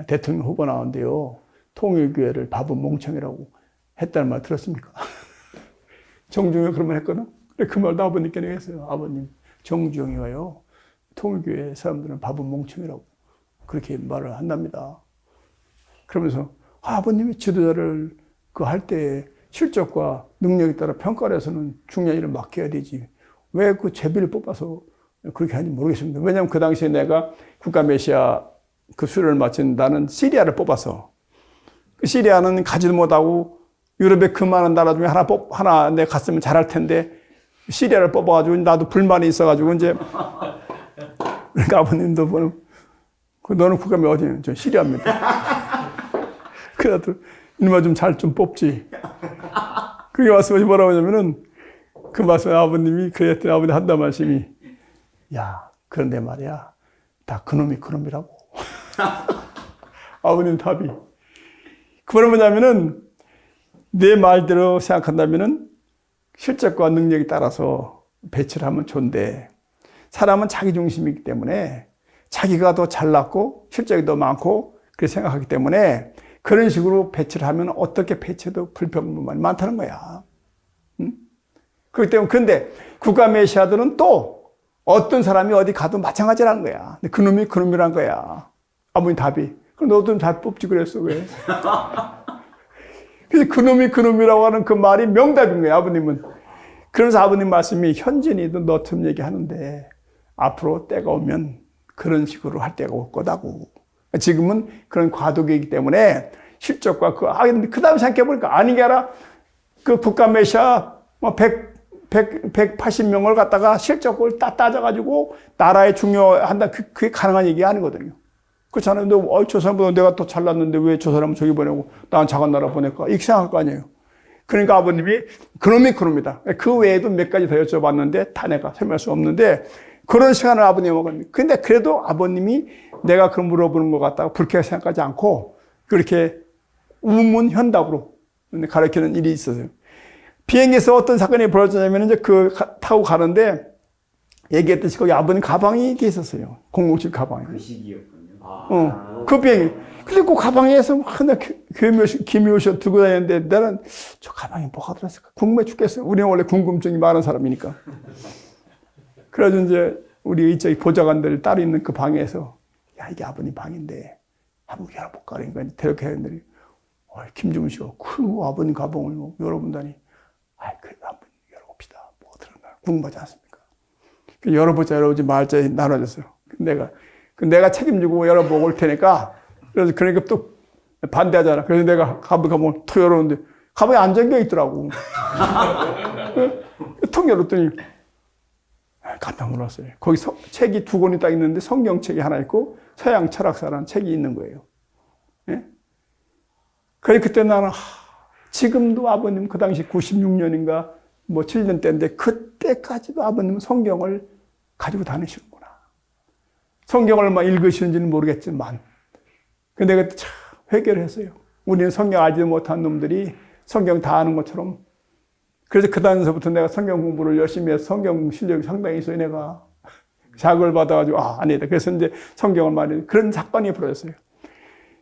대통령 후보 나왔는데요. 통일교회를 바보 멍청이라고 했다는 말 들었습니까? 정주영이 그런 말 했거든. 그 말도 아버님께 했어요. 아버님, 정주영이가요. 통일교회 사람들은 바본 멍청이라고 그렇게 말을 한답니다. 그러면서 아버님이 지도자를 그 할 때 실적과 능력에 따라 평가를 해서는 중요한 일을 맡겨야 되지. 왜 그 제비를 뽑아서 그렇게 하는지 모르겠습니다. 왜냐하면 그 당시에 내가 국가 메시아 그 수료를 마친 나는 시리아를 뽑아서 그 시리아는 가지도 못하고 유럽의 그 많은 나라 중에 하나 내가 갔으면 잘할 텐데 시리아를 뽑아가지고 나도 불만이 있어가지고 이제 그러니까 아버님도 보는 너는 국감이 어디냐? 저 시리아입니다. 그래도 이놈아 좀 잘 좀 뽑지. 그게 말씀하시 뭐라고 하냐면은 그 말씀에 아버님이 그랬더니 아버님 한다 말씀이 야 그런데 말이야 다 그놈이 그놈이라고. 아버님 답이 그거는 뭐냐면은 내 말대로 생각한다면은 실적과 능력에 따라서 배치를 하면 좋은데 사람은 자기 중심이기 때문에 자기가 더 잘났고 실적이 더 많고 그렇게 생각하기 때문에 그런 식으로 배치를 하면 어떻게 배치해도 불평불만이 많다는 거야. 응? 그렇기 때문에 근데 국가 메시아들은 또 어떤 사람이 어디 가도 마찬가지라는 거야. 근데 그놈이 그놈이란 거야. 아버님 답이 그럼 너도 잘 뽑지 그랬어 왜? 그래서 그놈이 그놈이라고 하는 그 말이 명답인 거예요, 아버님은. 그래서 아버님 말씀이 현진이도 너처럼 얘기하는데 앞으로 때가 오면 그런 식으로 할 때가 올 거다고. 지금은 그런 과도기이기 때문에 실적과 그 다음에 생각해보니까 아니 게 아니라 그 국가 메시아 180명을 갖다가 실적을 따져가지고 나라에 중요한다. 그게 가능한 얘기 아니거든요. 그렇잖아요. 근데 저 사람보다 내가 더 잘났는데 왜 저 사람은 저기 보내고 난 작은 나라 보낼까? 이렇게 생각할 거 아니에요. 그러니까 아버님이 그놈이 그놈이다. 그 외에도 몇 가지 더 여쭤봤는데 다 내가 설명할 수 없는데 그런 시간을 아버님이 먹었는데 근데 그래도 아버님이 내가 그 물어보는 것 같다고 불쾌하게 생각하지 않고 그렇게 우문현답으로 가르치는 일이 있었어요. 비행기에서 어떤 사건이 벌어졌냐면 이제 타고 가는데 얘기했듯이 거기 아버님 가방이 돼 있었어요. 007 가방이. 그 시기였군요. 그 비행기. 근데 그 가방에서 하나 기묘시 들고 다녔는데 나는 저 가방에 뭐가 들었을까? 궁금해 죽겠어요. 우리는 원래 궁금증이 많은 사람이니까. 그래서 이제 우리 이쪽에 보좌관들 따로 있는 그 방에서 야 이게 아버님 방인데 한번 열어볼까? 그러니까 대략 회원들이 김주문 씨가 그 아버님 가방을 열어본다니 그래도 한번 열어봅시다. 뭐가 들었나 궁금하지 않습니까? 열어보지 말자 나눠졌어요. 내가 책임지고 열어보고 올 테니까 그러니까 또 반대하잖아. 그래서 내가 가방을 톡 열었는데 가방에 안 잠겨 있더라고. 톡 열었더니 깜짝 놀랐어요. 거기 책이 2권이 딱 있는데 성경책이 하나 있고 서양 철학사라는 책이 있는 거예요. 예? 그래서 그때 나는 지금도 아버님 그 당시 96년인가 뭐 7년 때인데 그때까지도 아버님은 성경을 가지고 다니시는구나. 성경을 막 읽으시는지는 모르겠지만 근데 내가 참 회개를 했어요. 우리는 성경 알지 못한 놈들이 성경 다 아는 것처럼. 그래서 그 다음서부터 내가 성경 공부를 열심히 해서 성경 실력이 상당히 있어요. 내가 자극을 받아가지고 아니다. 그래서 이제 성경을 많이 그런 사건이 벌어졌어요.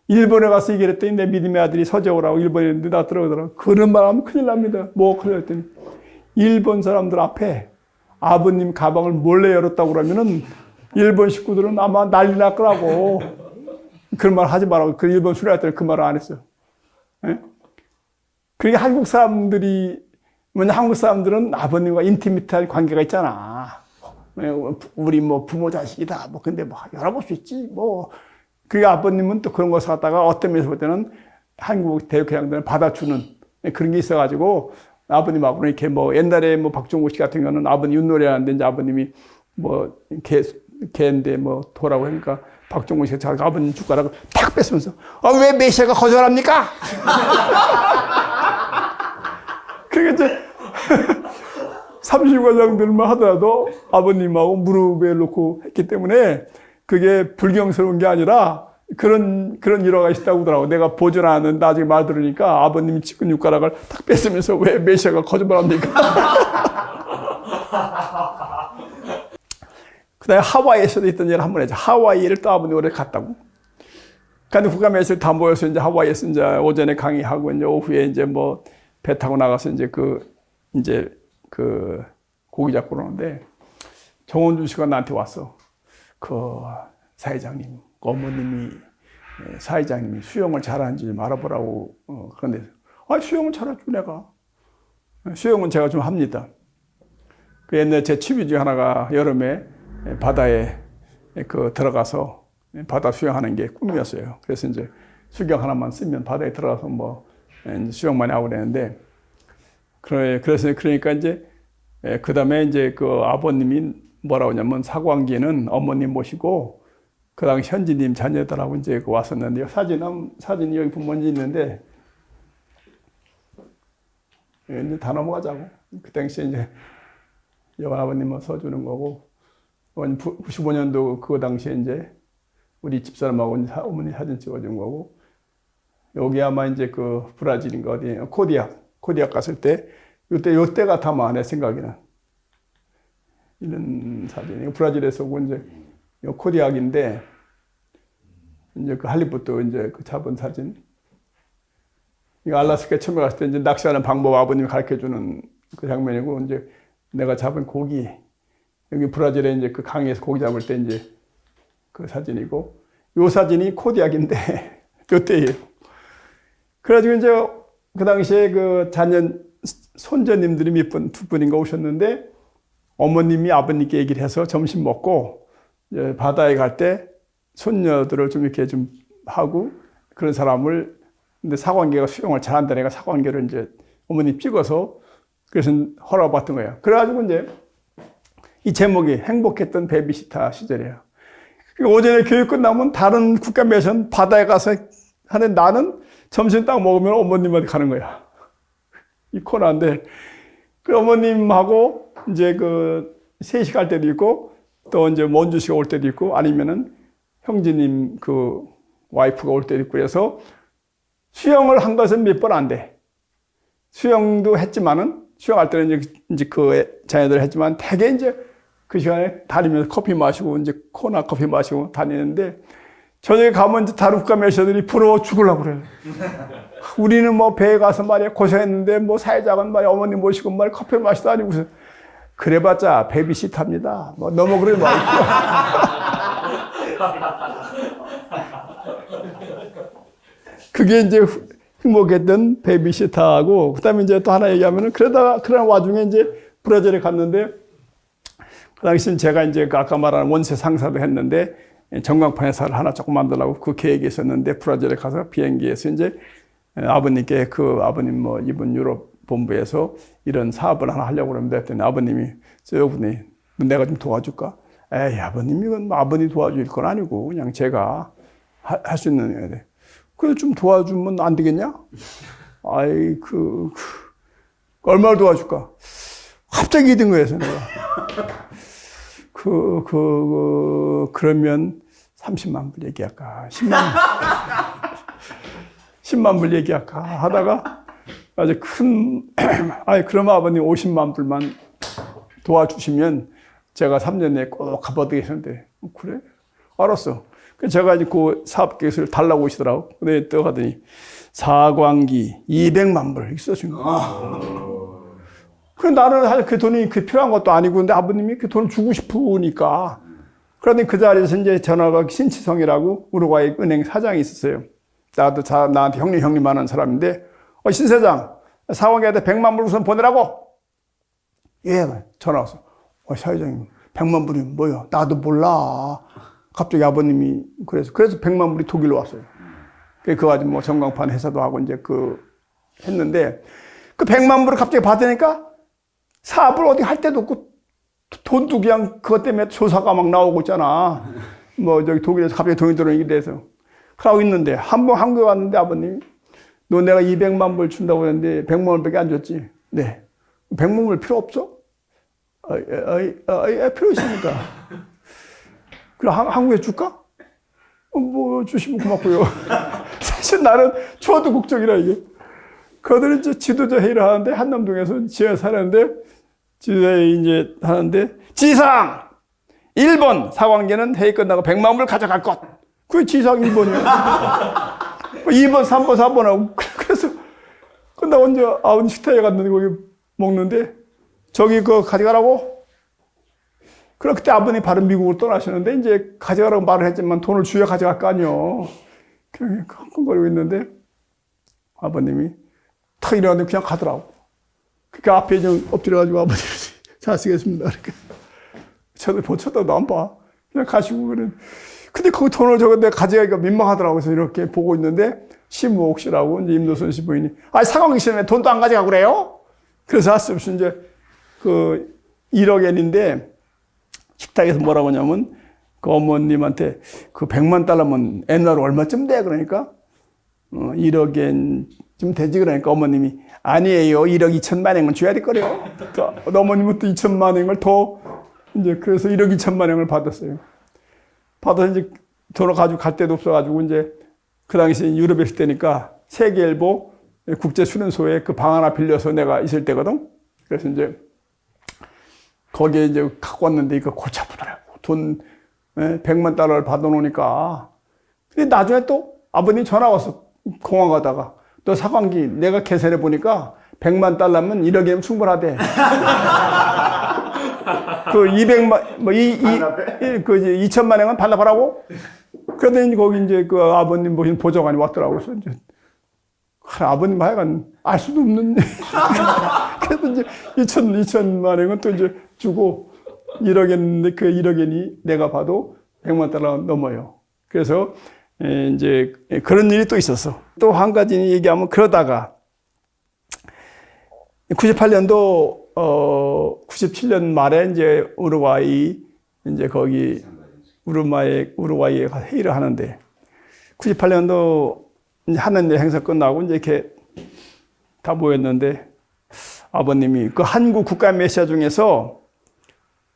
일본에 가서 얘기를 했더니 내 믿음의 아들이 서재호라고 일본에 있는데 나 들어오더라고. 그런 말 하면 큰일 납니다. 뭐 큰일 났더니 일본 사람들 앞에 아버님 가방을 몰래 열었다고 그러면은 일본 식구들은 아마 난리 날 거라고. 그런 말 하지 말라고. 그 일본 수료할 때는 그 말을 안 했어요. 예? 그러니까 한국 사람들은 아버님과 인티미트한 관계가 있잖아. 우리 뭐 부모 자식이다. 뭐 근데 뭐 열어볼 수 있지. 뭐 그 아버님은 또 그런 것을 갖다가 어떤 면에서 볼 때는 한국 대학교장들은 받아주는 그런 게 있어가지고 아버님하고는 이렇게 뭐 옛날에 뭐 박종국 씨 같은 경우는 아버님 윷놀이 하는데 이제 아버님이 뭐 개인데 뭐 도라고 하니까 박종국 씨가 자기 아버님 숟가락을 탁 뺏으면서 왜 메시아가 거절합니까? 그게 이제 30과장들만 하더라도 아버님하고 무릎에 놓고 했기 때문에 그게 불경스러운 게 아니라 그런 일화가 있다고 하더라고. 내가 보존하는 나중에 말 들으니까 아버님이 찍은 숟가락을 탁 뺏으면서 왜 메시아가 거짓말합니까? 그 다음에 하와이에서도 있던 일을 한번 했죠. 하와이를 또 아버님 오래 갔다고. 근데 국가 메시아를 다 모여서 이제 하와이에서 이제 오전에 강의하고 이제 오후에 이제 뭐 배 타고 나가서 이제 그 고기 잡고 그러는데 정원준 씨가 나한테 왔어. 그 사회장님, 어머님이 사회장님이 수영을 잘하는지 좀 알아보라고 그런데 수영은 잘하죠 내가. 수영은 제가 좀 합니다. 그 옛날에 제 취미 중에 하나가 여름에 바다에 들어가서 바다 수영하는 게 꿈이었어요. 그래서 이제 수경 하나만 쓰면 바다에 들어가서 뭐 수영 많이 하고 그랬는데 그러니까 이제 그 다음에 이제 그 아버님이 뭐라고 하냐면 사관기는 어머님 모시고 그 당시 현지님 자녀들하고 이제 왔었는데요. 사진이 여기 부모님 있는데 이제 다 넘어가자고. 그 당시에 이제 여관 아버님은 서주는 거고 95년도 그 당시에 이제 우리 집사람하고 어머니 사진 찍어준 거고 여기 아마 이제 그 브라질인가 어디 코디악 갔을 때 요때가 다마 내 생각에는 이런 사진이 브라질에서 오고 이제 코디악인데 이제 그 할리부터 이제 그 잡은 사진 이거 알라스카에 처음에 갔을 때 이제 낚시하는 방법 아버님이 가르쳐 주는 그 장면이고 이제 내가 잡은 고기 여기 브라질에 이제 그 강에서 고기 잡을 때 이제 그 사진이고 요 사진이 코디악인데 요때예요. 그래가지고 이제 그 당시에 그 손자님들이 두 분인가 오셨는데 어머님이 아버님께 얘기를 해서 점심 먹고 이제 바다에 갈 때 손녀들을 좀 이렇게 좀 하고 그런 사람을 근데 사관계가 수영을 잘한다니까 사관계를 이제 어머님 찍어서 그래서 허락받던 거예요. 그래가지고 이제 이 제목이 행복했던 베이비시터 시절이에요. 오전에 교육 끝나면 다른 국가 매션 바다에 가서 하는 나는 점심 딱 먹으면 어머님한테 가는 거야. 이 코너인데 그 어머님하고 이제 그 3시 갈 때도 있고 또 이제 먼주 씨가 올 때도 있고 아니면은 형제님 그 와이프가 올 때도 있고 그래서 수영을 한 것은 몇 번 안 돼. 수영도 했지만은 수영할 때는 이제 그 자녀들 했지만 대개 이제 그 시간에 다니면서 커피 마시고 이제 코나 커피 마시고 다니는데 저녁에 가면 이제 다른 국가 매셔들이 부러워 죽으려고 그래요. 우리는 뭐 배에 가서 말이야 고생했는데 뭐 사회자가 말이야 어머님 모시고 말이야 커피 마시다 아니고 그래봤자 베이비시터입니다. 뭐 너무 그러지 말고. 그게 이제 행복했던 베이비시터하고 그다음에 이제 또 하나 얘기하면은 그런 와중에 이제 브라질에 갔는데 그 당시엔 제가 이제 아까 말한 원세 상사도 했는데 전광판 회사를 하나 조금 만들려고 그 계획이 있었는데 브라질에 가서 비행기에서 이제 아버님께 그 아버님 뭐 이번 유럽 본부에서 이런 사업을 하나 하려고 그러는데 했더니 아버님이 여러분이 내가 좀 도와줄까? 에이 아버님 이건 뭐 아버님 도와줄 건 아니고 그냥 제가 할 수 있는 일인데 그래 좀 도와주면 안 되겠냐? 아이 얼마를 도와줄까? 갑자기 든 거예요 내가. 그러면 30만 불 얘기할까? 10만 불 얘기할까? 하다가 아주 그러면 아버님 50만 불만 도와주시면 제가 3년 내에 꼭 갚아드리겠는데, 그래? 알았어. 그래서 제가 이제 그 사업 계획서를 달라고 오시더라고. 근데 또 가더니 사광기 200만 불 있어준 거야. 그래 나는 사실 그 돈이 필요한 것도 아니고, 근데 아버님이 그 돈을 주고 싶으니까. 그러더니 그 자리에서 이제 전화가 신치성이라고 우루과이 은행 사장이 있었어요. 나한테 형님 하는 사람인데, 신 사장, 사광기한테 100만 불 우선 보내라고. 예, 전화 왔어. 사회장님, 100만 불이 뭐야? 나도 몰라. 갑자기 아버님이 그래서 100만 불이 독일로 왔어요. 그거 가지고 뭐 전광판 회사도 하고 이제 했는데, 그 100만 불을 갑자기 받으니까 사업을 어디 할 데도 없고 돈도 그냥 그것 때문에 조사가 막 나오고 있잖아. 뭐 저기 독일에서 갑자기 돈이 들어오는 데서. 그러고 있는데 한번 한국에 왔는데 아버님, 너 내가 200만 불 준다고 했는데 100만 불밖에 안 줬지? 네. 100만 불 필요 없어? 필요 있으니까. 그럼 한국에 줄까? 뭐 주시면 고맙고요. 사실 나는 초도 국적이라 이게. 그들은 이제 지도자 회의를 하는데 한남동에서 지하 사는데 지도자회 이제 하는데 지상 1번 사관계는 회의 끝나고 100만 불 가져갈 것. 그게 지상 1번이에요. 2번, 3번, 4번하고 그래서 끝나고 이제 아버님 식탁에 갔는데 거기 먹는데 저기 그거 가져가라고. 그럼 그때 아버님이 바로 미국으로 떠나시는데 이제 가져가라고 말을 했지만 돈을 주야 가져갈 거 아니요. 그냥 끙끙거리고 있는데 아버님이 탁 일어나는데 그냥 가더라고. 그러니까 앞에 좀 엎드려가지고 아버님 잘 쓰겠습니다. 그러니까 저도 쳐다도 안 봐. 그냥 가시고 그래. 근데 거기 돈을 저건데 가져가기가 민망하더라고. 그래서 이렇게 보고 있는데 심우옥 씨라고 이제 임노선 씨 부인이 사광기 씨는 돈도 안 가져가고 그래요? 그래서 하스없이 이제 그 1억 엔인데 식탁에서 뭐라고 하냐면 그 어머님한테 그 100만 달러면 엔화로 얼마쯤 돼? 그러니까 1억 엔쯤 되지. 그러니까 어머님이 아니에요. 1억 2천만 엔은 줘야 될 거래요. 어머님은 또 2천만 엔을 더 이제 그래서 1억 2천만 엔을 받았어요. 받아서 이제 돈을 가지고 갈 데도 없어가지고 이제 그 당시 유럽에 있을 때니까 세계일보 국제수련소에 그 방 하나 빌려서 내가 있을 때거든. 그래서 이제 거기에 이제 갖고 왔는데 이거 골치 아프더라고. 돈 100만 달러를 받아놓으니까. 근데 나중에 또 아버님 전화 왔어. 공항 가다가. 또 사관기 내가 계산해 보니까 100만 달러면 1억이면 충분하대. 그 200만, 그 2천만 원은 반납하라고? 그러더니 거기 이제 그 아버님 모신 보좌관이 왔더라고. 그래서 이제 아버님 하여간 알 수도 없는. 그래서 이제 2천만 원은 또 이제 주고 1억엔, 그 1억엔이 내가 봐도 100만 달러 넘어요. 그래서 이제 그런 일이 또 있었어. 또 한 가지 얘기하면 그러다가 98년도 97년 말에 이제 우루과이 이제 거기 우루과이에 가서 회의를 하는데 98년도 하는 행사 끝나고 이제 이렇게 다 모였는데 아버님이 그 한국 국가 메시아 중에서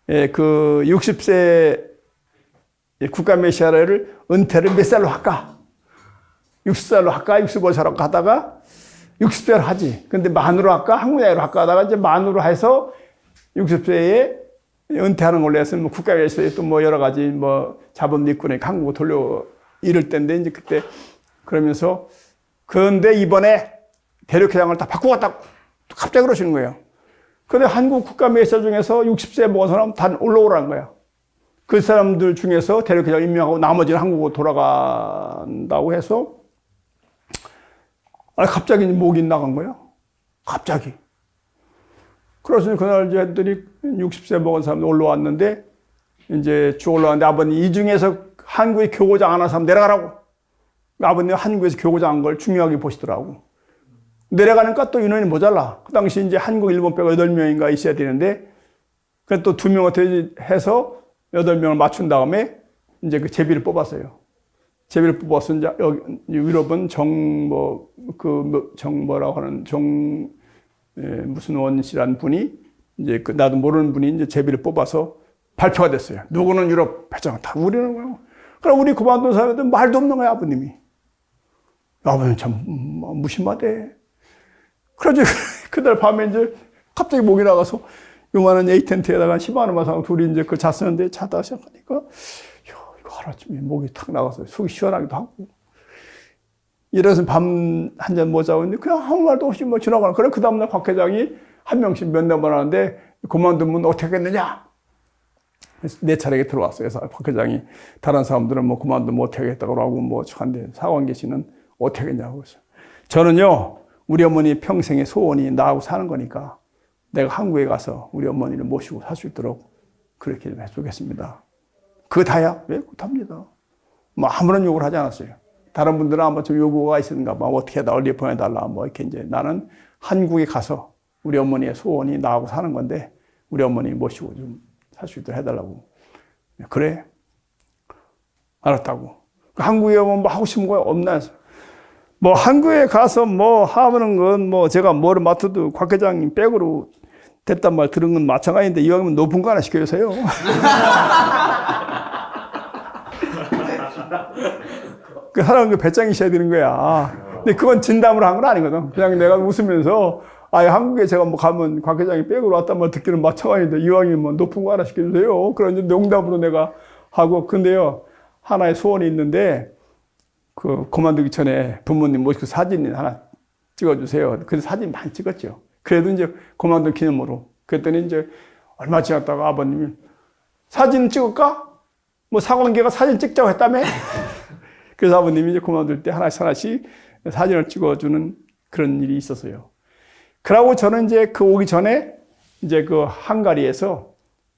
그 60세 국가 메시아를 은퇴를 몇 살로 할까? 60살로 할까? 65살로 하다가 60세로 하지. 근데 만으로 할까? 한국 나이로 할까? 하다가 이제 만으로 해서 60세에 은퇴하는 걸로 해서 뭐 국가에서 또 뭐 여러 가지 뭐 자본도 있고 그러니까 한국으로 돌려 이럴 때인데 이제 그때 그러면서 그런데 이번에 대륙회장을 다 바꾸고 왔다고 갑자기 그러시는 거예요. 근데 한국 국가 메시아 중에서 60세 먹은 사람 다 올라오라는 거야. 그 사람들 중에서 대륙회장 임명하고 나머지는 한국으로 돌아간다고 해서 갑자기 목이 나간 거야. 갑자기. 그래서 그날 이제 애들이 60세 먹은 사람들 올라왔는데 이제 쭉 올라왔는데 아버님 이 중에서 한국에 교고장 안 한 사람 내려가라고. 아버님 한국에서 교고장 한 걸 중요하게 보시더라고. 내려가니까 또 인원이 모자라. 그 당시 이제 한국, 일본 빼고 8명인가 있어야 되는데 그래서 또 2명한테 해서 8명을 맞춘 다음에 이제 그 제비를 뽑았어요. 제비를 뽑아서 이제 여기 유럽은 정뭐라고 하는 무슨 원씨라는 분이 이제 그 나도 모르는 분이 이제 제비를 뽑아서 발표가 됐어요. 누구는 유럽 회장 다 우리는 거예요. 그럼 우리 그만둔 사람들 말도 없는 거야 아버님이. 아버님 참 무심하대. 그래서 그날 밤에 이제 갑자기 목이 나가서 요만한 에이 텐트에다가 10만 원만 사고 둘이 이제 그 잤었는데 자다 시작하니까 이거 하루아침에 목이 탁 나가서 속이 시원하기도 하고 이래서 밤 한 잔 못 자고 있는데 그냥 아무 말도 없이 뭐 지나가는. 그래 그 다음날 곽 회장이 한 명씩 면담을 하는데 그만두면 어떻게 하겠느냐. 그래서 내 차례에 들어왔어요. 그래서 곽 회장이 다른 사람들은 뭐 그만두면 어떻게 하겠다고 하고 뭐 한데 사관계 씨는 어떻게 하겠냐고 그래서 저는요 우리 어머니 평생의 소원이 나하고 사는 거니까 내가 한국에 가서 우리 어머니를 모시고 살 수 있도록 그렇게 좀 해주겠습니다. 그거 다야? 왜? 그답니다. 뭐 아무런 요구를 하지 않았어요. 다른 분들은 아마 좀 요구가 있는가 봐. 어떻게 해다 얼리 보내달라. 뭐 이렇게 이제 나는 한국에 가서 우리 어머니의 소원이 나하고 사는 건데 우리 어머니 모시고 좀 살 수 있도록 해달라고. 그래? 알았다고. 한국에 오면 뭐 하고 싶은 거 없나 해서. 뭐 한국에 가서 뭐 하는 건 뭐 제가 뭐를 맡아도 곽 회장님 백으로 됐단 말 들은 건 마찬가지인데 이왕이면 높은 거 하나 시켜주세요. 그 하라는 거 배짱이 있어야 되는 거야. 근데 그건 진담으로 한 건 아니거든. 그냥 내가 웃으면서 한국에 제가 뭐 가면 곽 회장이 백으로 왔단 말 듣기는 마찬가지인데 이왕이면 뭐 높은 거 하나 시켜주세요. 그런 이제 농담으로 내가 하고 근데요 하나의 소원이 있는데 그만두기 전에 부모님 모시고 사진 하나 찍어주세요. 그래서 사진 많이 찍었죠. 그래도 이제 그만둔 기념으로. 그랬더니 이제 얼마 지났다가 아버님이 사진 찍을까? 뭐 사관계가 사진 찍자고 했다며? 그래서 아버님이 이제 그만둘 때 하나씩 하나씩 사진을 찍어주는 그런 일이 있었어요. 그러고 저는 이제 그 오기 전에 이제 그 헝가리에서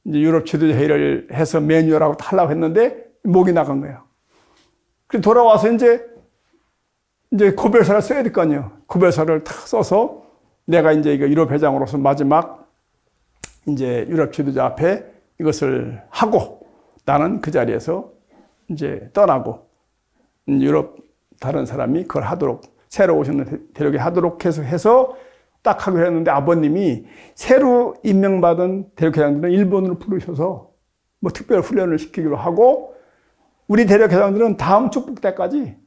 이제 유럽 지도자 회의를 해서 매뉴얼하고 하려고 했는데 목이 나간 거예요. 그래서 돌아와서 이제 고별사를 써야 될 거 아니에요. 고별사를 탁 써서 내가 이제 이거 유럽 회장으로서 마지막 이제 유럽 지도자 앞에 이것을 하고 나는 그 자리에서 이제 떠나고 유럽 다른 사람이 그걸 하도록 새로 오시는 대륙에 하도록 해서 딱 하기로 했는데 아버님이 새로 임명받은 대륙회장들은 일본으로 부르셔서 뭐 특별 훈련을 시키기로 하고 우리 대륙회장들은 다음 축복 때까지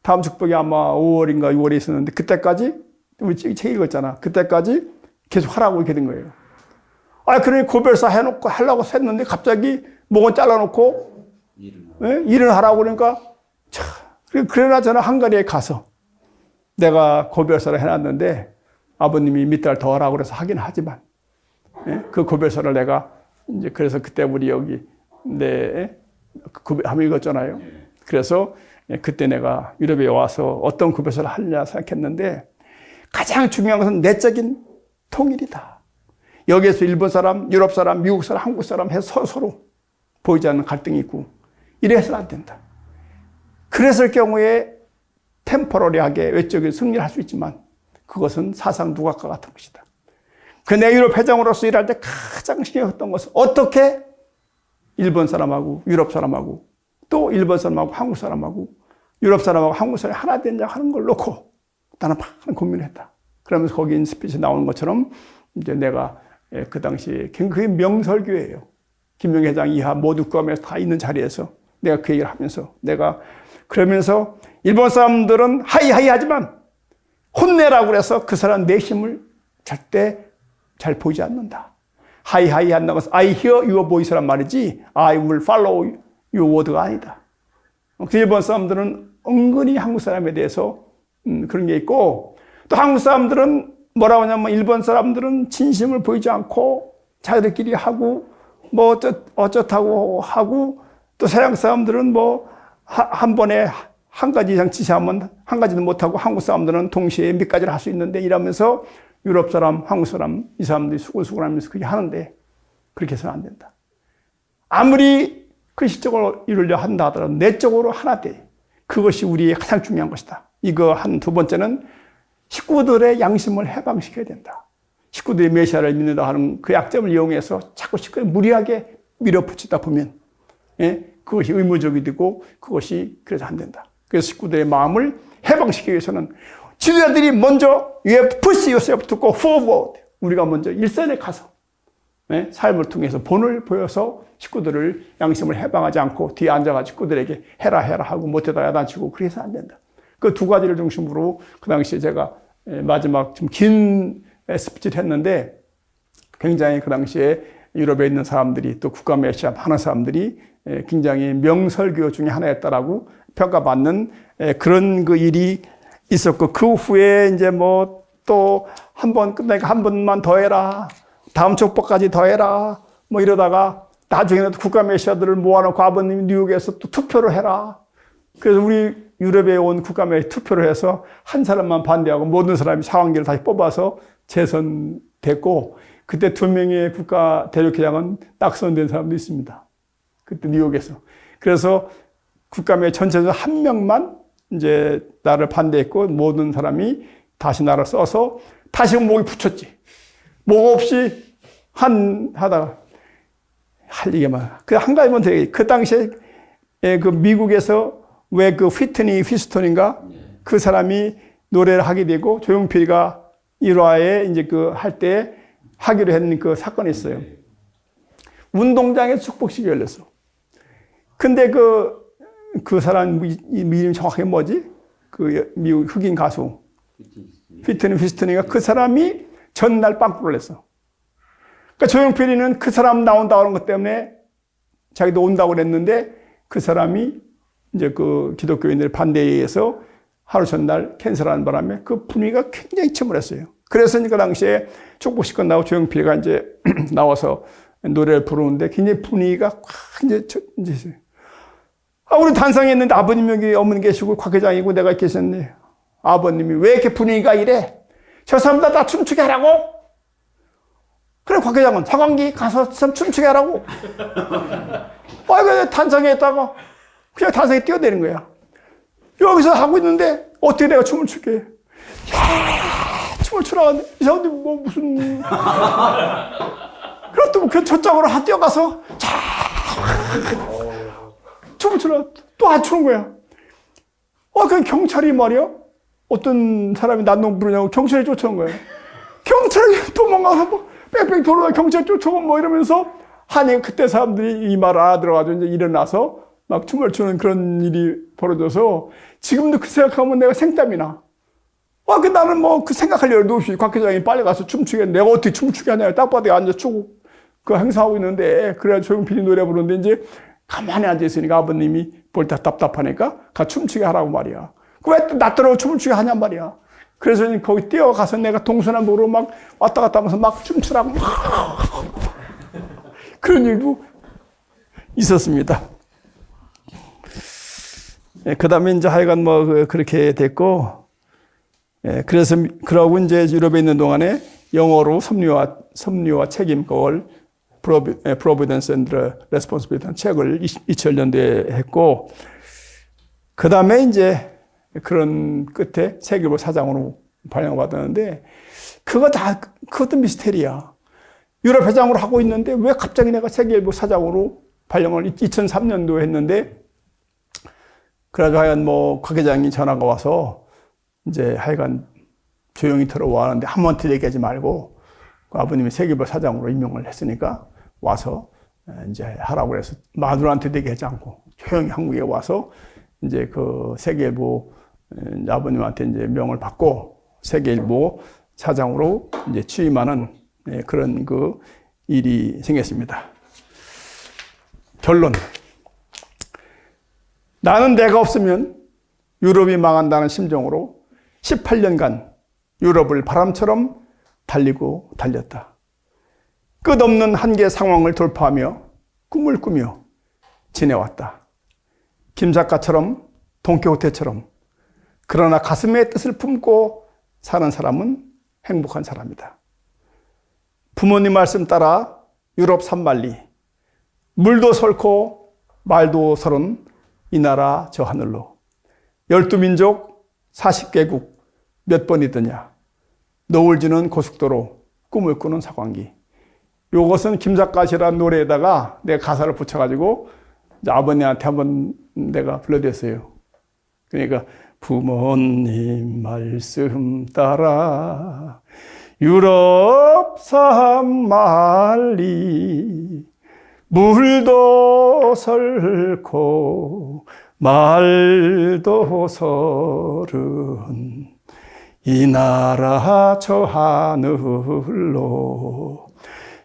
다음 축복이 아마 5월인가 6월에 있었는데 그때까지 우리 책 읽었잖아. 그때까지 계속 하라고 이렇게 된 거예요. 그러니 고별사 해놓고 하려고 했는데 갑자기 목은 잘라놓고 일을 하라고 그러니까 그러나 저는 헝가리에 가서 내가 고별사를 해놨는데 아버님이 몇 달 더 하라고 그래서 하긴 하지만 그 고별사를 내가 이제 그래서 그때 우리 여기 한번 읽었잖아요. 그래서 그때 내가 유럽에 와서 어떤 고별사를 하느냐 생각했는데 가장 중요한 것은 내적인 통일이다. 여기에서 일본 사람, 유럽 사람, 미국 사람, 한국 사람 해서 서로 보이지 않는 갈등이 있고 이래서는 안 된다. 그랬을 경우에 템포러리하게 외적인 승리를 할 수 있지만 그것은 사상 누각과 같은 것이다. 내 유럽 회장으로서 일할 때 가장 신경 썼던 것은 어떻게 일본 사람하고 유럽 사람하고 또 일본 사람하고 한국 사람하고 유럽 사람하고 한국 사람이 하나 되냐 하는 걸 놓고 나는 많은 고민을 했다. 그러면서 거기 스피치 나오는 것처럼 이제 내가 그 당시에 그게 명설교예요. 김영희 회장 이하 모두 국감에서 다 있는 자리에서 내가 그 얘기를 하면서 내가 그러면서 일본 사람들은 하이하이 하지만 혼내라고 그래서 그 사람 내심을 절대 잘 보이지 않는다. 하이하이 한다는 것은 I hear your voice란 말이지 I will follow your word가 아니다. 그 일본 사람들은 은근히 한국 사람에 대해서 그런 게 있고 또 한국 사람들은 뭐라고 하냐면 일본 사람들은 진심을 보이지 않고 자기들끼리 하고 뭐 어쩌다고 하고 또 서양 사람들은 뭐 한 번에 한 가지 이상 지시하면 한 가지도 못하고 한국 사람들은 동시에 몇 가지를 할 수 있는데 이러면서 유럽 사람, 한국 사람 이 사람들이 수고수고 하면서 그렇게 하는데 그렇게 해서는 안 된다. 아무리 글씨적으로 이루려 한다 하더라도 내적으로 하나 돼. 그것이 우리의 가장 중요한 것이다. 이거 한 두 번째는 식구들의 양심을 해방시켜야 된다. 식구들이 메시아를 믿는다 하는 그 약점을 이용해서 자꾸 식구를 무리하게 밀어붙이다 보면 그것이 의무적이 되고 그것이 그래서 안 된다. 그래서 식구들의 마음을 해방시키기 위해서는 지도자들이 먼저 You have to push yourself to go forward. 우리가 먼저 일선에 가서 삶을 통해서 본을 보여서 식구들을 양심을 해방하지 않고 뒤에 앉아가지고 식구들에게 해라 하고 못해다 야단치고 그렇게 해서는 안 된다. 그 두 가지를 중심으로 그 당시에 제가 마지막 좀 긴 스피치를 했는데 굉장히 그 당시에 유럽에 있는 사람들이 또 국가 메시아 많은 사람들이 굉장히 명설교 중에 하나였다라고 평가받는 그런 그 일이 있었고 그 후에 이제 뭐 또 한 번 끝나니까 한 번만 더 해라. 다음 족보까지 더 해라. 뭐 이러다가 나중에는 국가 메시아들을 모아놓고 아버님이 뉴욕에서 또 투표를 해라. 그래서 우리 유럽에 온 국가 메시아 투표를 해서 한 사람만 반대하고 모든 사람이 상황기를 다시 뽑아서 재선됐고 그때 2명의 국가 대륙회장은 낙선된 사람도 있습니다. 그때 뉴욕에서. 그래서 국감의 전체에서 한 명만 이제 나를 반대했고 모든 사람이 다시 나를 써서 다시 목이 붙였지. 목 없이 하다가 할 얘기만. 그 한 가지만 더 얘기해. 그 당시에 그 미국에서 왜 그 휘트니 휘스턴인가 그 사람이 노래를 하게 되고 조용필이가 1화에 이제 그 할 때 하기로 했는 그 사건이 있어요. 운동장에 축복식이 열렸어. 근데 그 사람 이름이 정확하게 뭐지? 그 미국 흑인 가수 휘트니 휘스턴이가 그 사람이 전날 빵꾸를 냈어. 그러니까 조용필이는 그 사람 나온다고 하는 것 때문에 자기도 온다고 그랬는데 그 사람이 이제 그 기독교인들 반대에 의해서 하루 전날 캔슬하는 바람에 그 분위기가 굉장히 침울했어요. 그래서 그 당시에 축복식 끝나고 조용필이가 이제 나와서 노래를 부르는데 굉장히 분위기가 확 이제 우리 단상했는데 아버님 여기 어머니 계시고 곽 회장이고 내가 계셨네. 아버님이 왜 이렇게 분위기가 이래? 저 사람들 다 춤추게 하라고? 그래, 곽 회장은 사관기 가서 춤추게 하라고. 아이고, 단상했다가 그냥 단상에 뛰어내린 거야. 여기서 하고 있는데 어떻게 내가 춤을 출게 해? 춤을 추라는데 이 사람들이 뭐 무슨 그렇다고 그 저쪽으로 뛰어가서 춤을 추라 또 안 추는 거야. 그 경찰이 말이야. 어떤 사람이 난동 부르냐고 경찰이 쫓아온 거야. 경찰이 도망가서 뭐 뺑뺑 돌아다 경찰 쫓아오고 뭐 이러면서 하니 그때 사람들이 이 말 알아들어가지고 이제 일어나서 막 춤을 추는 그런 일이 벌어져서 지금도 그 생각하면 내가 생땀이 나. 나는 뭐 그 생각할 여유도 없이 곽 회장이 빨리 가서 춤추겠는데 내가 어떻게 춤추게 하냐. 딱 봐도 앉아 추고 그 행사하고 있는데 그래야 조용필이 노래 부르는데 이제 가만히 앉아있으니까 아버님이 볼 때 답답하니까 가 춤추게 하라고 말이야. 왜 또 낯들어 춤을 추게 하냔 말이야. 그래서 거기 뛰어가서 내가 동서남북으로 막 왔다 갔다 하면서 막 춤추라고 막 그런 일도 있었습니다. 그 다음에 이제 하여간 뭐 그렇게 됐고, 그래서 그러고 이제 유럽에 있는 동안에 영어로 섭리와 책임, 그걸 Providence and Responsibility 책을 2000년대에 했고, 그 다음에 이제 그런 끝에 세계일보 사장으로 발령을 받았는데, 그것도 미스테리야. 유럽 회장으로 하고 있는데, 왜 갑자기 내가 세계일보 사장으로 발령을 2003년도에 했는데, 그래가지고 하여간 뭐, 곽 회장이 전화가 와서, 이제 하여간 조용히 들어와 하는데, 아무한테 얘기하지 말고, 그 아버님이 세계일보 사장으로 임명을 했으니까, 와서 이제 하라고 해서 마누라한테도 얘기하지 않고, 조용히 한국에 와서, 이제 그 세계일보 아버님한테 이제 명을 받고 세계일보 사장으로 이제 취임하는 그런 그 일이 생겼습니다. 결론. 나는 내가 없으면 유럽이 망한다는 심정으로 18년간 유럽을 바람처럼 달리고 달렸다. 끝없는 한계 상황을 돌파하며 꿈을 꾸며 지내왔다. 김 작가처럼 돈키호테처럼 그러나 가슴에 뜻을 품고 사는 사람은 행복한 사람이다. 부모님 말씀 따라 유럽 산만리 물도 설고 말도 설은 이 나라 저 하늘로 12민족 40개국 몇 번이더냐 노을 지는 고속도로 꿈을 꾸는 사관기. 요것은 김 작가시라는 노래에다가 내가 가사를 붙여가지고 아버님한테 한번 내가 불러드렸어요. 그러니까 부모님 말씀 따라 유럽 산만리 물도 설고 말도 설은 이 나라 저 하늘로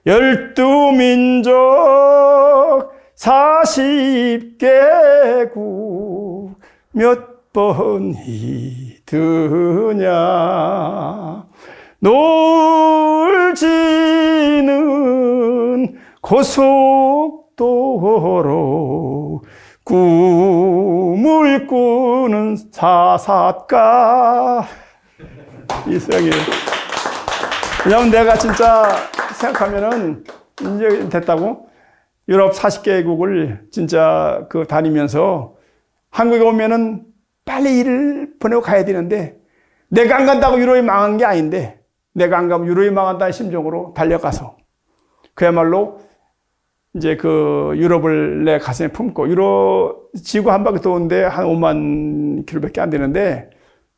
12민족 40개국 몇 번이 드냐 노을 지는 고속도로 꿈을 꾸는 사삿가 이상해요. 왜냐면 내가 진짜 생각하면은 이제 됐다고 유럽 40개국을 진짜 그 다니면서 한국에 오면은 빨리 일을 보내고 가야 되는데 내가 안 간다고 유럽이 망한 게 아닌데 내가 안 가면 유럽이 망한다는 심정으로 달려가서 그야말로 이제 그 유럽을 내 가슴에 품고 유럽 지구 한 바퀴 도는데 한 5만 킬로밖에 안 되는데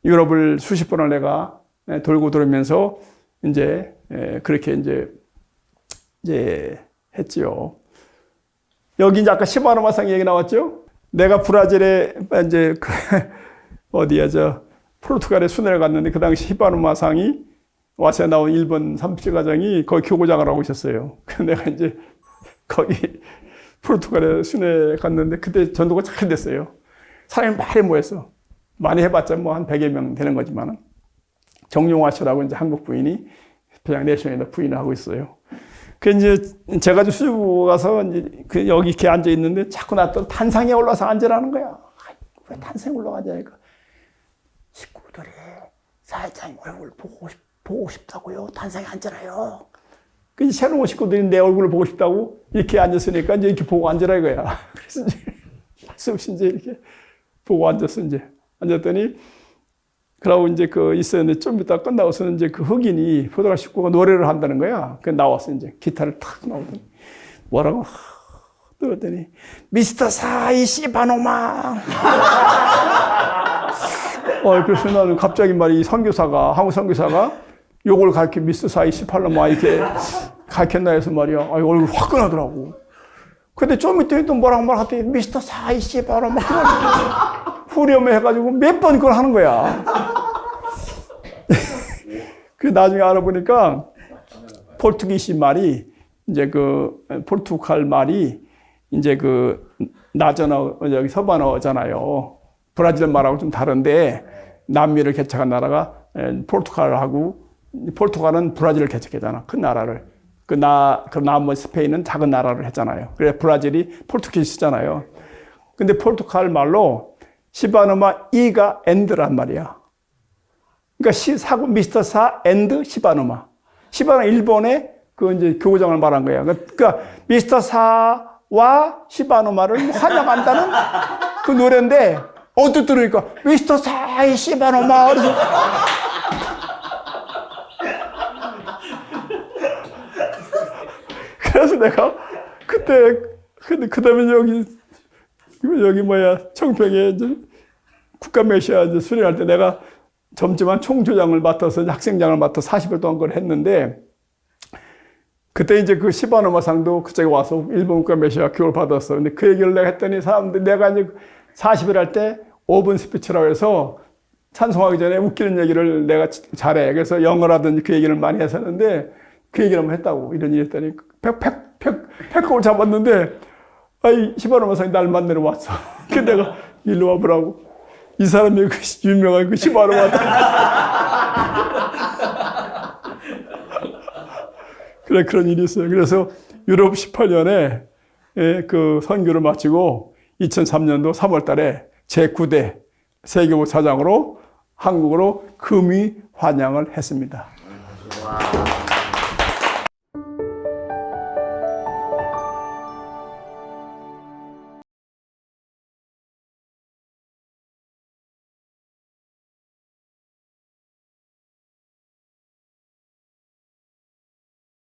유럽을 수십 번을 내가 돌고 돌으면서 이제 그렇게 이제 했지요. 여기 이제 아까 시바노마상 얘기 나왔죠? 내가 브라질에 이제 어디야 포르투갈에 순회를 갔는데 그 당시 히바노마상이 와서 나온 일본 37 가정이 거기 교구장을 하고 있었어요. 그래서 내가 이제 거기 포르투갈에 순회 갔는데 그때 전도가 잘 됐어요. 사람이 많이 모였어. 많이 해봤자 뭐 한 100여 명 되는 거지만 정용화 씨라고 이제 한국 부인이 그냥 내셔널에다 부인을 하고 있어요. 그 이제 제가 수주부 가서 이제 그 여기 이렇게 앉아 있는데 자꾸 나 또 탄상에 올라서 앉으라는 거야. 왜 탄상에 올라가냐니까. 식구들이 사회자님 얼굴 보고 싶다고요. 탄상에 앉으라요. 그 새로운 식구들이 내 얼굴을 보고 싶다고 이렇게 앉았으니까 이제 이렇게 보고 앉으라 이거야. 그래서 이제 할수 없이 이제 이렇게 보고 앉았어. 이제 앉았더니 그러고 이제 그 있었는데 좀 이따 끝나고서는 이제 그 흑인이 포도라 식구가 노래를 한다는 거야. 그 나왔어. 이제 기타를 탁 나오더니 뭐라고 들었더니 미스터 사이 씨바노마. 그래서 나는 갑자기 말이 선교사가 한국 선교사가 요걸 가르쳐 미스터 사이 씨팔로마 이렇게 가르쳤나 해서 말이야. 얼굴 화끈하더라고. 근데 좀 이따 또 뭐라고 말하더니 미스터 사이 씨바노마 후렴에 해가지고 몇 번 그걸 하는 거야. 그 나중에 알아보니까 포르투기시 말이 이제 그 포르투갈 말이 이제 그 나전어 여기 서반어잖아요. 브라질 말하고 좀 다른데 남미를 개척한 나라가 포르투갈하고 포르투갈은 브라질을 개척했잖아. 큰 나라를. 그 나머지 스페인은 작은 나라를 했잖아요. 그래 브라질이 포르투기시잖아요. 근데 포르투갈 말로 시바노마 이가 엔드란 말이야. 그러니까 사고 미스터 사 엔드 시바노마. 시바노마 일본의 그 이제 교구장을 말한 거야. 그러니까 미스터 사와 시바노마를 환영한다는 그 노래인데 언뜻 들으니까 미스터 사이 시바노마. 그래서 내가 그때 그다음에 여기 뭐야 청평에 이제 국가메시아 이제 수련할 때 내가 젊지만 총조장을 맡아서 학생장을 맡아 40일 동안 그걸 했는데 그때 이제 그 시바노마상도 그쪽에 와서 일본 국가메시아 교육을 받았어. 근데 그 얘기를 내가 했더니 사람들 내가 이제 40일 할 때 5분 스피치라고 해서 찬송하기 전에 웃기는 얘기를 내가 잘해. 그래서 영어라든지 그 얘기를 많이 했었는데 그 얘기를 한번 했다고. 이런 일 했더니 팩을 잡았는데 시바노마상이 날 만나러 왔어. 근데 내가 일로 와보라고. 이 사람이 그 유명한 그 시바노마다. 그래, 그런 일이 있어요. 그래서 유럽 18년에 그 선교를 마치고 2003년도 3월 달에 제9대 세계복사장으로 한국으로 금이 환영을 했습니다.